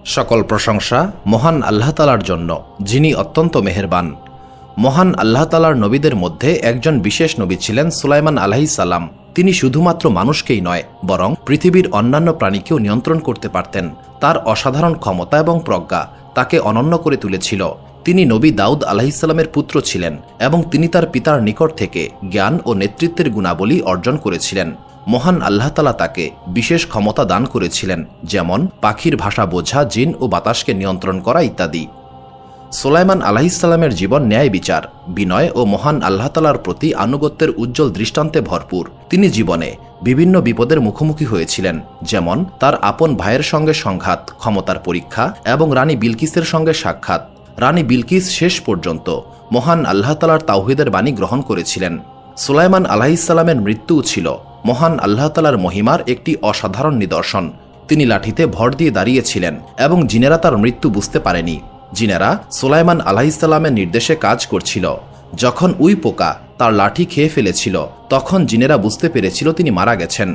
সকল প্রশংসা মহান আল্লাহ তাআলার জন্য, যিনি অত্যন্ত মেহেরবান। মহান আল্লাহ তাআলার নবীদের মধ্যে একজন বিশেষ নবী ছিলেন সুলাইমান আলাইহিস সালাম। তিনি শুধুমাত্র মানুষকেই নয়, বরং পৃথিবীর অন্যান্য প্রাণীকেও নিয়ন্ত্রণ করতে পারতেন। তার অসাধারণ ক্ষমতা এবং প্রজ্ঞা তাকে অনন্য করে তুলেছিল। তিনি নবী দাউদ আলাইহিস সালামের পুত্র ছিলেন এবং তিনি তার পিতার নিকট থেকে জ্ঞান ও নেতৃত্বের গুণাবলী অর্জন করেছিলেন। মহান আল্লাহ তাআলা তাকে বিশেষ ক্ষমতা দান করেছিলেন, যেমন পাখির ভাষা বোঝা, জিন ও বাতাসকে নিয়ন্ত্রণ করা ইত্যাদি। সুলাইমান আলাইহিস সালামের জীবন ন্যায় বিচার, বিনয় ও মহান আল্লাহ তাআলার প্রতি আনুগত্যের উজ্জ্বল দৃষ্টান্তে ভরপুর। তিনি জীবনে বিভিন্ন বিপদের মুখোমুখি হয়েছিলেন, যেমন তার আপন ভাইয়ের সঙ্গে সংঘাত, ক্ষমতার পরীক্ষা এবং রানী বিলকিসের সঙ্গে সাক্ষাৎ। রানী বিলকিস শেষ পর্যন্ত মহান আল্লাহ তাআলার তাওহীদের বাণী গ্রহণ করেছিলেন। সুলাইমান আলাইহিস সালামের মৃত্যুও ছিল মহান আল্লাহ তাআলার মহিমার একটি অসাধারণ নিদর্শন। তিনি লাঠিতে ভর দিয়ে দাঁড়িয়েছিলেন এবং জিনেরা তার মৃত্যু বুঝতে পারেনি। জিনেরা সুলাইমান আলাইহিস সালামের নির্দেশে কাজ করছিল। যখন উই পোকা তার লাঠি খেয়ে ফেলেছিল, তখন জিনেরা বুঝতে পেরেছিল তিনি মারা গেছেন।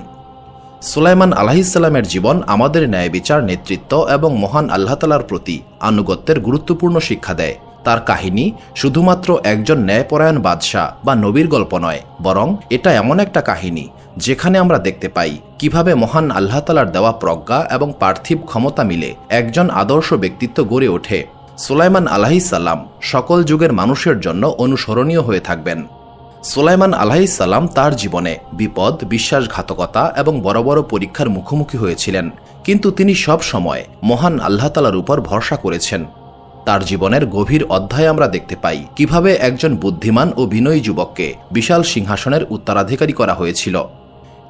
সুলাইমান আলাইহিস সালামের জীবন আমাদের ন্যায় বিচার, নেতৃত্ব এবং মহান আল্লাহ তাআলার প্রতি আনুগত্যের গুরুত্বপূর্ণ শিক্ষা দেয়। তার কাহিনী শুধুমাত্র একজন ন্যায়পরায়ণ বাদশাহ বা নবীর গল্প নয়, বরং এটা এমন একটা কাহিনী যেখানে আমরা দেখতে পাই কিভাবে মহান আল্লাহ তাআলার দেওয়া প্রজ্ঞা এবং পার্থিব ক্ষমতা মিলে একজন আদর্শ ব্যক্তিত্ব গড়ে ওঠে। সুলাইমান আলাইহিস সালাম সকল যুগের মানুষের জন্য অনুসরণীয় হয়ে থাকবেন। সুলাইমান আলাইহিস সালাম তার জীবনে বিপদ, বিশ্বাসঘাতকতা এবং বড় বড় পরীক্ষার মুখোমুখি হয়েছিলেন, কিন্তু তিনি সব সময় মহান আল্লাহ তাআলার উপর ভরসা করেছেন। তার জীবনের গভীর অধ্যায়ে আমরা দেখতে পাই কিভাবে একজন বুদ্ধিমান ও বিনয়ী যুবককে বিশাল সিংহাসনের উত্তরাধিকারী করা হয়েছিল।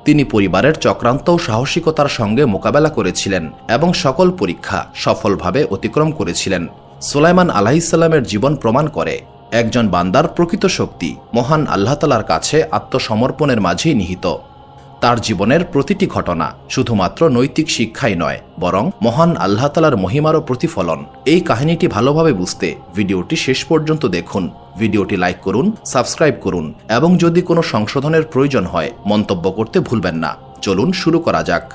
তিনি পরিবারের চক্রান্ত ও সাহসিকতার সঙ্গে মোকাবেলা করেছিলেন এবং সকল পরীক্ষা সফলভাবে অতিক্রম করেছিলেন। সুলাইমান আলাইহিস সালামের জীবন প্রমাণ করে একজন বান্দার প্রকৃত শক্তি মহান আল্লাহ তাআলার কাছে আত্মসমর্পণের মাঝেই নিহিত। তার জীবনের প্রতিটি ঘটনা শুধুমাত্র নৈতিক শিক্ষাই নয়, বরং মহান আল্লাহ তাআলার মহিমারও প্রতিফলন। এই কাহিনীটি ভালোভাবে বুঝতে ভিডিওটি শেষ পর্যন্ত দেখুন। ভিডিওটি লাইক করুন, সাবস্ক্রাইব করুন এবং যদি কোনো সংশোধনের প্রয়োজন হয় মন্তব্য করতে ভুলবেন না। চলুন শুরু করা যাক।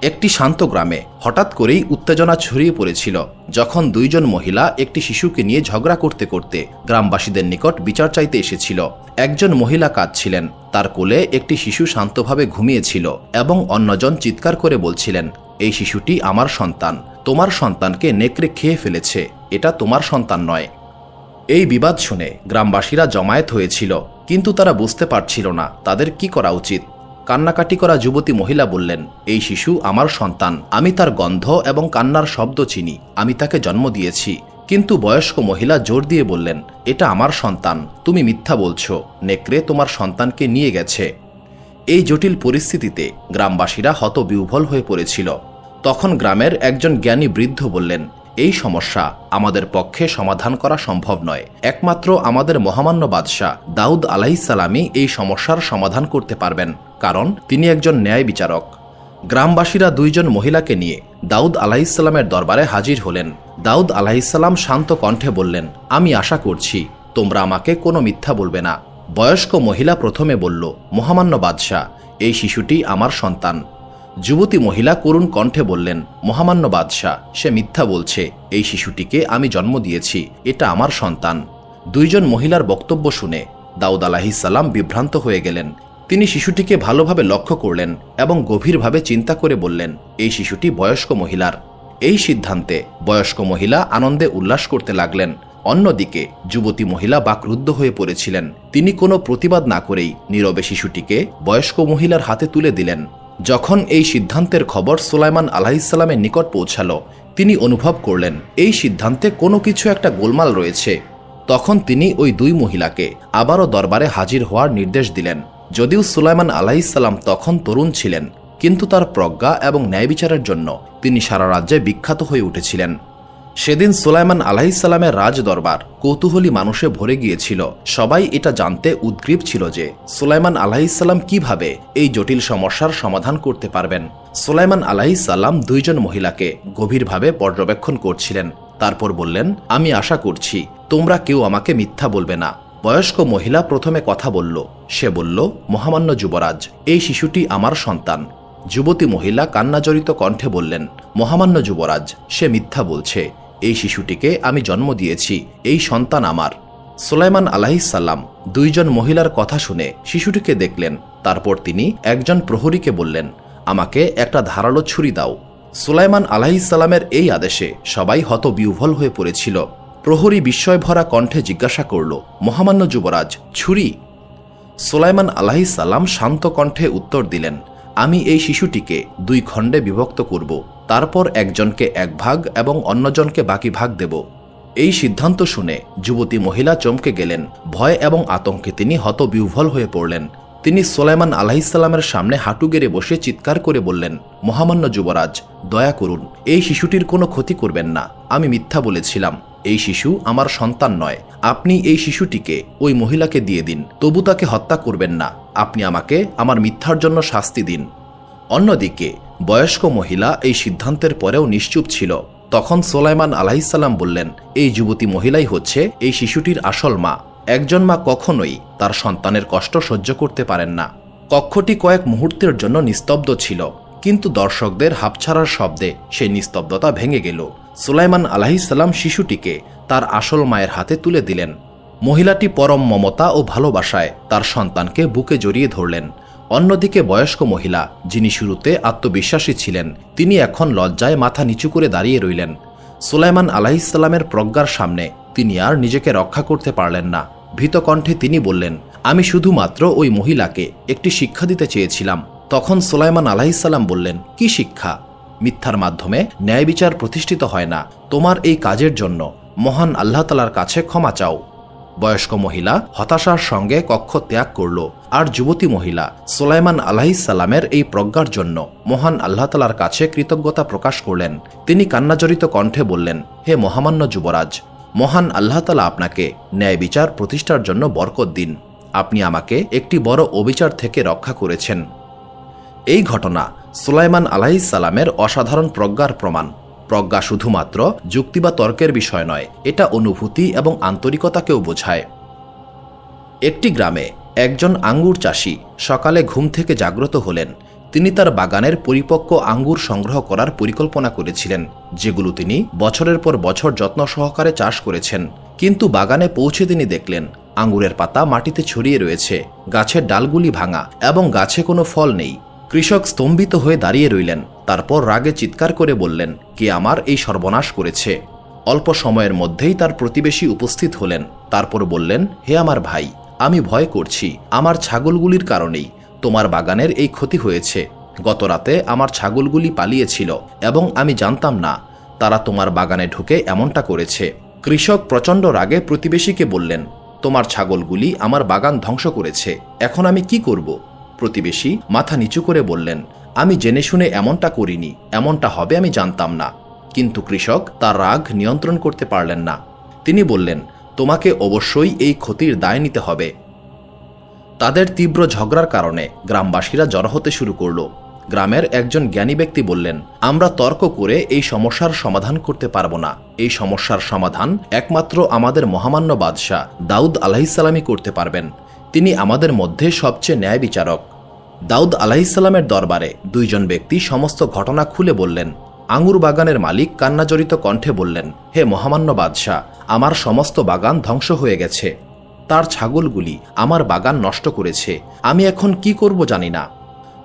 একটি শান্ত গ্রামে হঠাৎ করেই উত্তেজনা ছড়িয়ে পড়েছিল, যখন দুইজন মহিলা একটি শিশুকে নিয়ে ঝগড়া করতে করতে গ্রামবাসীদের নিকট বিচার চাইতে এসেছিল। একজন মহিলা কাঁদছিলেন, তার কোলে একটি শিশু শান্তভাবে ঘুমিয়েছিল এবং অন্যজন চিৎকার করে বলছিলেন, এই শিশুটি আমার সন্তান, তোমার সন্তানকে নেকড়ে খেয়ে ফেলেছে, এটা তোমার সন্তান নয়। এই বিবাদ শুনে গ্রামবাসীরা জমায়েত হয়েছিল, কিন্তু তারা বুঝতে পারছিল না তাদের কি করা উচিত। কান্নাকাটি করা যুবতী মহিলা বললেন, এই শিশু আমার সন্তান, আমি তার গন্ধ এবং কান্নার শব্দ চিনি, আমি তাকে জন্ম দিয়েছি। কিন্তু বয়স্ক মহিলা জোর দিয়ে বললেন, এটা আমার সন্তান, তুমি মিথ্যা বলছো, নেকড়ে তোমার সন্তানকে নিয়ে গেছে। এই জটিল পরিস্থিতিতে গ্রামবাসীরা হতবিহ্বল হয়ে পড়েছিল। তখন গ্রামের একজন জ্ঞানী বৃদ্ধ বললেন, এই সমস্যা আমাদের পক্ষে সমাধান করা সম্ভব নয়, একমাত্র আমাদের মহামান্য বাদশাহ দাউদ আলাইহিস সালামই এই সমস্যার সমাধান করতে পারবেন, কারণ তিনি একজন ন্যায় বিচারক। গ্রামবাসীরা দুইজন মহিলাকে নিয়ে দাউদ আলাইহিস সালামের দরবারে হাজির হলেন। দাউদ আলাইহিস সালাম শান্ত কণ্ঠে বললেন, আমি আশা করছি তোমরা আমাকে কোনো মিথ্যা বলবে না। বয়স্ক মহিলা প্রথমে বলল, মহামান্য বাদশাহ, এই শিশুটি আমার সন্তান। যুবতী মহিলা করুণ কণ্ঠে বললেন, মহামান্য বাদশাহ, সে মিথ্যা বলছে, এই শিশুটিকে আমি জন্ম দিয়েছি, এটা আমার সন্তান। দুইজন মহিলার বক্তব্য শুনে দাউদ আলাইহিস সালাম বিভ্রান্ত হয়ে গেলেন। তিনি শিশুটিকে ভালোভাবে লক্ষ্য করলেন এবং গভীরভাবে চিন্তা করে বললেন, এই শিশুটি বয়স্ক মহিলার। এই সিদ্ধান্তে বয়স্ক মহিলা আনন্দে উল্লাস করতে লাগলেন। অন্যদিকে যুবতী মহিলা বাকরুদ্ধ হয়ে পড়েছিলেন। তিনি কোনো প্রতিবাদ না করেই নীরবে শিশুটিকে বয়স্ক মহিলার হাতে তুলে দিলেন। যখন এই সিদ্ধান্তের খবর সুলাইমান আলাইহিস সালামের নিকট পৌঁছালো, তিনি অনুভব করলেন এই সিদ্ধান্তে কোনো কিছু একটা গোলমাল রয়েছে। তখন তিনি ওই দুই মহিলাকে আবারও দরবারে হাজির হওয়ার নির্দেশ দিলেন। যদিও সুলাইমান আলাইহিস সালাম তখন তরুণ ছিলেন, কিন্তু তার প্রজ্ঞা এবং ন্যায় বিচারের জন্য তিনি সারা রাজ্যে বিখ্যাত হয়ে উঠেছিলেন। সেদিন সুলাইমান আলাইহিস সালামের রাজ দরবার কৌতূহলী মানুষে ভরে গিয়েছিল। সবাই এটা জানতে উদ্গ্রীব ছিল যে সুলাইমান আলাইহিস সালাম কিভাবে এই জটিল সমস্যার সমাধান করতে পারবেন। সুলাইমান আলাইহিস সালাম দুইজন মহিলাকে গভীরভাবে পর্যবেক্ষণ করছিলেন। তারপর বললেন, আমি আশা করছি তোমরা কেউ আমাকে মিথ্যা বলবে না। বয়স্ক মহিলা প্রথমে কথা বলল। সে বলল, মহামান্য যুবরাজ, এই শিশুটি আমার সন্তান। যুবতী মহিলা কান্নাজড়িত কণ্ঠে বললেন, মহামান্য যুবরাজ, সে মিথ্যা বলছে। এই শিশুটিকে আমি জন্ম দিয়েছি, এই সন্তান আমার। সুলাইমান আলাইহিসসালাম দুইজন মহিলার কথা শুনে শিশুটিকে দেখলেন। তারপর তিনি একজন প্রহরীকে বললেন, আমাকে একটা ধারালো ছুরি দাও। সুলাইমান আলাইহিসসালামের এই আদেশে সবাই হতবিহ্বল হয়ে পড়েছিল। প্রহরী বিস্ময়ভরা কণ্ঠে জিজ্ঞাসা করল, মহামান্য যুবরাজ, ছুরি? সুলাইমান আলাইহিসসালাম শান্ত কণ্ঠে উত্তর দিলেন, আমি এই শিশুটিকে 2 খণ্ডে বিভক্ত করব, তারপর একজনকে 1 ভাগ এবং অন্যজনকে বাকি ভাগ দেব। এই সিদ্ধান্ত শুনে যুবতী মহিলা চমকে গেলেন। ভয় এবং আতঙ্কে তিনি হতবিহ্বল হয়ে পড়লেন। তিনি সুলাইমান আলাইহিসসালামের সামনে হাঁটু গেড়ে বসে চিৎকার করে বললেন, মহামান্য যুবরাজ, দয়া করুন, এই শিশুটির কোনো ক্ষতি করবেন না। আমি মিথ্যা বলেছিলাম। এই শিশু আমার সন্তান নয়। আপনি এই শিশুটিকে ওই মহিলাকে দিয়ে দিন, তবু তাকে হত্যা করবেন না। আপনি আমাকে আমার মিথ্যার জন্য শাস্তি দিন। অন্যদিকে বয়স্ক মহিলা এই সিদ্ধান্তের পরেও নিশ্চুপ ছিল। তখন সুলাইমান আলাইহিসসালাম বললেন, এই যুবতী মহিলাই হচ্ছে এই শিশুটির আসল মা। একজন মা কখনোই তার সন্তানের কষ্ট সহ্য করতে পারেন না। কক্ষটি কয়েক মুহূর্তের জন্য নিস্তব্ধ ছিল, কিন্তু দর্শকদের হাঁপছাড়ার শব্দে সেই নিস্তব্ধতা ভেঙে গেল। সুলাইমান আলাইহিসসালাম শিশুটিকে তার আসল মায়ের হাতে তুলে দিলেন। মহিলাটি পরম মমতা ও ভালোবাসায় তার সন্তানকে বুকে জড়িয়ে ধরলেন। অন্যদিকে বয়স্ক মহিলা, যিনি শুরুতে আত্মবিশ্বাসী ছিলেন, তিনি এখন লজ্জায় মাথা নিচু করে দাঁড়িয়ে রইলেন। সুলাইমান আলাইহিসসালামের প্রজ্ঞার সামনে তিনি আর নিজেকে রক্ষা করতে পারলেন না। ভীত কণ্ঠে তিনি বললেন, আমি শুধুমাত্র ওই মহিলাকে একটি শিক্ষা দিতে চেয়েছিলাম। তখন সুলাইমান আলাইহিসসালাম বললেন, কি শিক্ষা? মিথ্যার মাধ্যমে ন্যায় বিচার প্রতিষ্ঠিত হয় না। তোমার এই কাজের জন্য মহান আল্লাহ তাআলার কাছে ক্ষমা চাও। বয়স্ক মহিলা হতাশার সঙ্গে কক্ষ ত্যাগ করল। আর যুবতী মহিলা সুলাইমান আলাইহিসসালামের এই প্রজ্ঞার জন্য মহান আল্লাহ তাআলার কাছে কৃতজ্ঞতা প্রকাশ করলেন। তিনি কান্নাজড়িত কণ্ঠে বললেন, হে মহামান্য যুবরাজ, মহান আল্লাহ তাআলা আপনাকে ন্যায় বিচার প্রতিষ্ঠার জন্য বরকত দিন। আপনি আমাকে একটি বড় অবিচার থেকে রক্ষা করেছেন। এই ঘটনা সুলাইমান আলাইহিসসালামের অসাধারণ প্রজ্ঞার প্রমাণ। প্রজ্ঞা শুধুমাত্র যুক্তি বা তর্কের বিষয় নয়, এটা অনুভূতি এবং আন্তরিকতাকেও বোঝায়। একটি গ্রামে একজন আঙ্গুর চাষি সকালে ঘুম থেকে জাগ্রত হলেন। তিনি তার বাগানের পরিপক্ক আঙ্গুর সংগ্রহ করার পরিকল্পনা করেছিলেন, যেগুলো তিনি বছরের পর বছর যত্ন সহকারে চাষ করেছেন। কিন্তু বাগানে পৌঁছে তিনি দেখলেন আঙ্গুরের পাতা মাটিতে ছড়িয়ে রয়েছে, গাছের ডালগুলি ভাঙা এবং গাছে কোনো ফল নেই। কৃষক স্তম্ভিত হয়ে দাঁড়িয়ে রইলেন। তারপর রাগে চিৎকার করে বললেন, কে আমার এই সর্বনাশ করেছে? অল্প সময়ের মধ্যেই তার প্রতিবেশী উপস্থিত হলেন। তারপর বললেন, হে আমার ভাই, আমি ভয় করছি আমার ছাগলগুলির কারণেই তোমার বাগানের এই ক্ষতি হয়েছে। গত রাতে আমার ছাগলগুলি পালিয়েছিল এবং আমি জানতাম না তারা তোমার বাগানে ঢুকে এমনটা করেছে। কৃষক প্রচণ্ড রাগে প্রতিবেশীকে বললেন, তোমার ছাগলগুলি আমার বাগান ধ্বংস করেছে, এখন আমি কি করব? প্রতিবেশী মাথা নিচু করে বললেন, আমি জেনে শুনে এমনটা করিনি, এমনটা হবে আমি জানতাম না। কিন্তু কৃষক তার রাগ নিয়ন্ত্রণ করতে পারলেন না। তিনি বললেন, তোমাকে অবশ্যই এই ক্ষতির দায় নিতে হবে। তাদের তীব্র ঝগড়ার কারণে গ্রামবাসীরা জড়ো হতে শুরু করল। গ্রামের একজন জ্ঞানী ব্যক্তি বললেন, আমরা তর্ক করে এই সমস্যার সমাধান করতে পারবো না। এই সমস্যার সমাধান একমাত্র আমাদের মহামান্য বাদশাহ দাউদ আলাইহিসসালামই করতে পারবেন। তিনি আমাদের মধ্যে সবচেয়ে ন্যায় বিচারক। দাউদ আলাইহিসসালামের দরবারে 2 জন ব্যক্তি সমস্ত ঘটনা খুলে বললেন। আঙ্গুর বাগানের মালিক কান্নাজড়িত কণ্ঠে বললেন, হে মহামান্য বাদশাহ, আমার সমস্ত বাগান ধ্বংস হয়ে গেছে। তার ছাগলগুলি আমার বাগান নষ্ট করেছে। আমি এখন কি করব জানি না।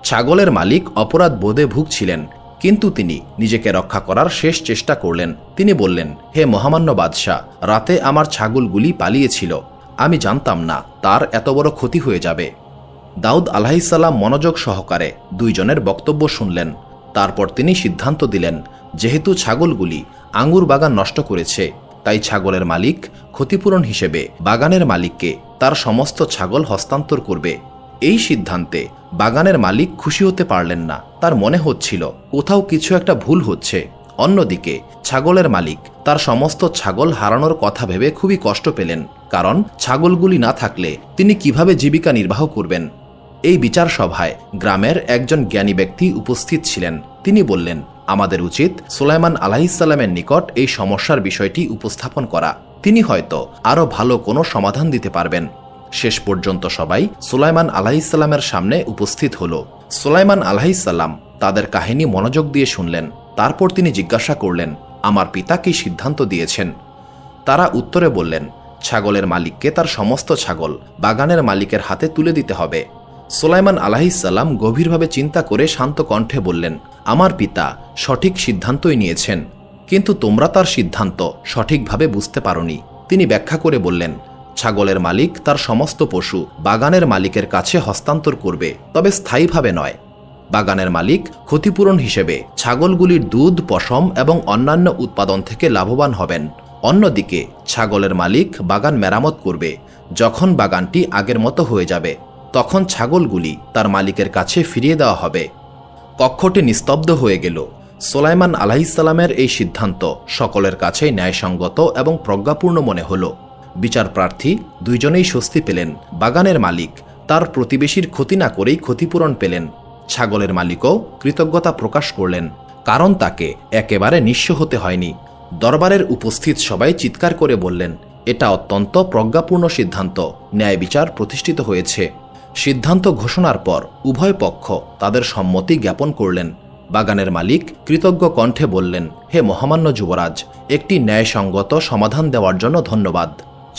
ছাগলের মালিক অপরাধ বোধে ভুগছিলেন, কিন্তু তিনি নিজেকে রক্ষা করার শেষ চেষ্টা করলেন। তিনি বললেন, হে মহামান্য বাদশাহ, রাতে আমার ছাগলগুলি পালিয়েছিল। আমি জানতাম না তার এত বড় ক্ষতি হয়ে যাবে। দাউদ আলাইহিসসালাম মনোযোগ সহকারে 2 জনের বক্তব্য শুনলেন। তারপর তিনি সিদ্ধান্ত দিলেন, যেহেতু ছাগলগুলি আঙ্গুর বাগান নষ্ট করেছে, তাই ছাগলের মালিক ক্ষতিপূরণ হিসেবে বাগানের মালিককে তার সমস্ত ছাগল হস্তান্তর করবে। এই সিদ্ধান্তে বাগানের মালিক খুশি হতে পারলেন না। তার মনে হচ্ছিল কোথাও কিছু একটা ভুল হচ্ছে। অন্যদিকে ছাগলের মালিক তার সমস্ত ছাগল হারানোর কথা ভেবে খুবই কষ্ট পেলেন, কারণ ছাগলগুলি না থাকলে তিনি কিভাবে জীবিকা নির্বাহ করবেন। এই বিচার সভায় গ্রামের একজন জ্ঞানী ব্যক্তি উপস্থিত ছিলেন। তিনি বললেন, আমাদের উচিত সুলাইমান আলাইহিসসালামের নিকট এই সমস্যার বিষয়টি উপস্থাপন করা। তিনি হয়তো আরও ভালো কোনো সমাধান দিতে পারবেন। শেষ পর্যন্ত সবাই সুলাইমান আলাইহিসসালামের সামনে উপস্থিত হল। সুলাইমান আলাইহিসসালাম তাদের কাহিনী মনোযোগ দিয়ে শুনলেন। তারপর তিনি জিজ্ঞাসা করলেন, আমার পিতা কি সিদ্ধান্ত দিয়েছেন? তারা উত্তরে বললেন, ছাগলের মালিককে তার সমস্ত ছাগল বাগানের মালিকের হাতে তুলে দিতে হবে। সুলাইমান আলাইহিসসালাম গভীরভাবে চিন্তা করে শান্ত কণ্ঠে বললেন, আমার পিতা সঠিক সিদ্ধান্তই নিয়েছেন, কিন্তু তোমরা তার সিদ্ধান্ত সঠিকভাবে বুঝতে পারোনি। তিনি ব্যাখ্যা করে বললেন, ছাগলের মালিক তার সমস্ত পশু বাগানের মালিকের কাছে হস্তান্তর করবে, তবে স্থায়ীভাবে নয়। বাগানের মালিক ক্ষতিপূরণ হিসেবে ছাগলগুলির দুধ, পশম এবং অন্যান্য উৎপাদন থেকে লাভবান হবেন। অন্যদিকে ছাগলের মালিক বাগান মেরামত করবে। যখন বাগানটি আগের মতো হয়ে যাবে, তখন ছাগলগুলি তার মালিকের কাছে ফিরিয়ে দেওয়া হবে। কক্ষটি নিস্তব্ধ হয়ে গেল। সুলাইমান আলাইহিসসালামের এই সিদ্ধান্ত সকলের কাছেই ন্যায়সঙ্গত এবং প্রজ্ঞাপূর্ণ মনে হল। বিচার প্রার্থী দুইজনেই স্বস্তি পেলেন। বাগানের মালিক তার প্রতিবেশীর ক্ষতি না করেই ক্ষতিপূরণ পেলেন। ছাগলের মালিকও কৃতজ্ঞতা প্রকাশ করলেন, কারণ তাকে একেবারে নিঃস্ব হতে হয়নি। দরবারের উপস্থিত সবাই চিৎকার করে বললেন, এটা অত্যন্ত প্রজ্ঞাপূর্ণ সিদ্ধান্ত। ন্যায় বিচার প্রতিষ্ঠিত হয়েছে। সিদ্ধান্ত ঘোষণার পর উভয় পক্ষ তাদের সম্মতি জ্ঞাপন করলেন। বাগানের মালিক কৃতজ্ঞ কণ্ঠে বললেন, হে মহামান্য যুবরাজ, একটি ন্যায়সঙ্গত সমাধান দেওয়ার জন্য ধন্যবাদ।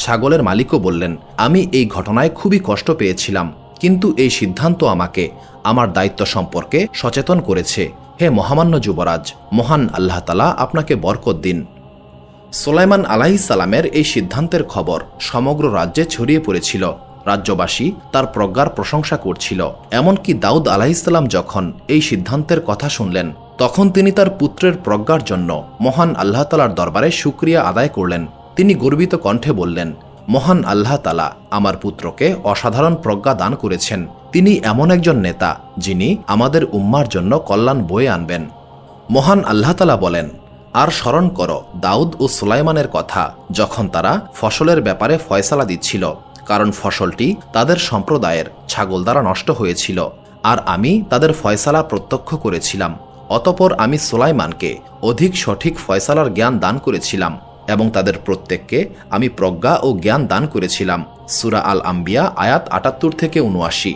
ছাগলের মালিকও বললেন, আমি এই ঘটনায় খুবই কষ্ট পেয়েছিলাম, কিন্তু এই সিদ্ধান্ত আমাকে আমার দায়িত্ব সম্পর্কে সচেতন করেছে। হে মহামান্য যুবরাজ, মহান আল্লাহ তাআলা আপনাকে বরকত দিন। সুলাইমান আলাইহিসসালামের এই সিদ্ধান্তের খবর সমগ্র রাজ্যে ছড়িয়ে পড়েছিল। রাজ্যবাসী তার প্রজ্ঞার প্রশংসা করছিল। এমনকি দাউদ আলাইহিসসালাম যখন এই সিদ্ধান্তের কথা শুনলেন, তখন তিনি তার পুত্রের প্রজ্ঞার জন্য মহান আল্লাহ তাআলার দরবারে শুকরিয়া আদায় করলেন। তিনি গর্বিত কণ্ঠে বললেন, মহান আল্লাহ তাআলা আমার পুত্রকে অসাধারণ প্রজ্ঞা দান করেছেন। তিনি এমন একজন নেতা যিনি আমাদের উম্মার জন্য কল্যাণ বয়ে আনবেন। মহান আল্লাহ তাআলা বলেন, আর স্মরণ করো দাউদ ও সুলাইমানের কথা, যখন তারা ফসলের ব্যাপারে ফয়সালা দিচ্ছিল, কারণ ফসলটি তাদের সম্প্রদায়ের ছাগল দ্বারা নষ্ট হয়েছিল, আর আমি তাদের ফয়সালা প্রত্যক্ষ করেছিলাম। অতঃপর আমি সুলাইমানকে অধিক সঠিক ফয়সালার জ্ঞান দান করেছিলাম এবং তাদের প্রত্যেককে আমি প্রজ্ঞা ও জ্ঞান দান করেছিলাম। সূরা আল আম্বিয়া আয়াত ৭৮ থেকে ৭৯।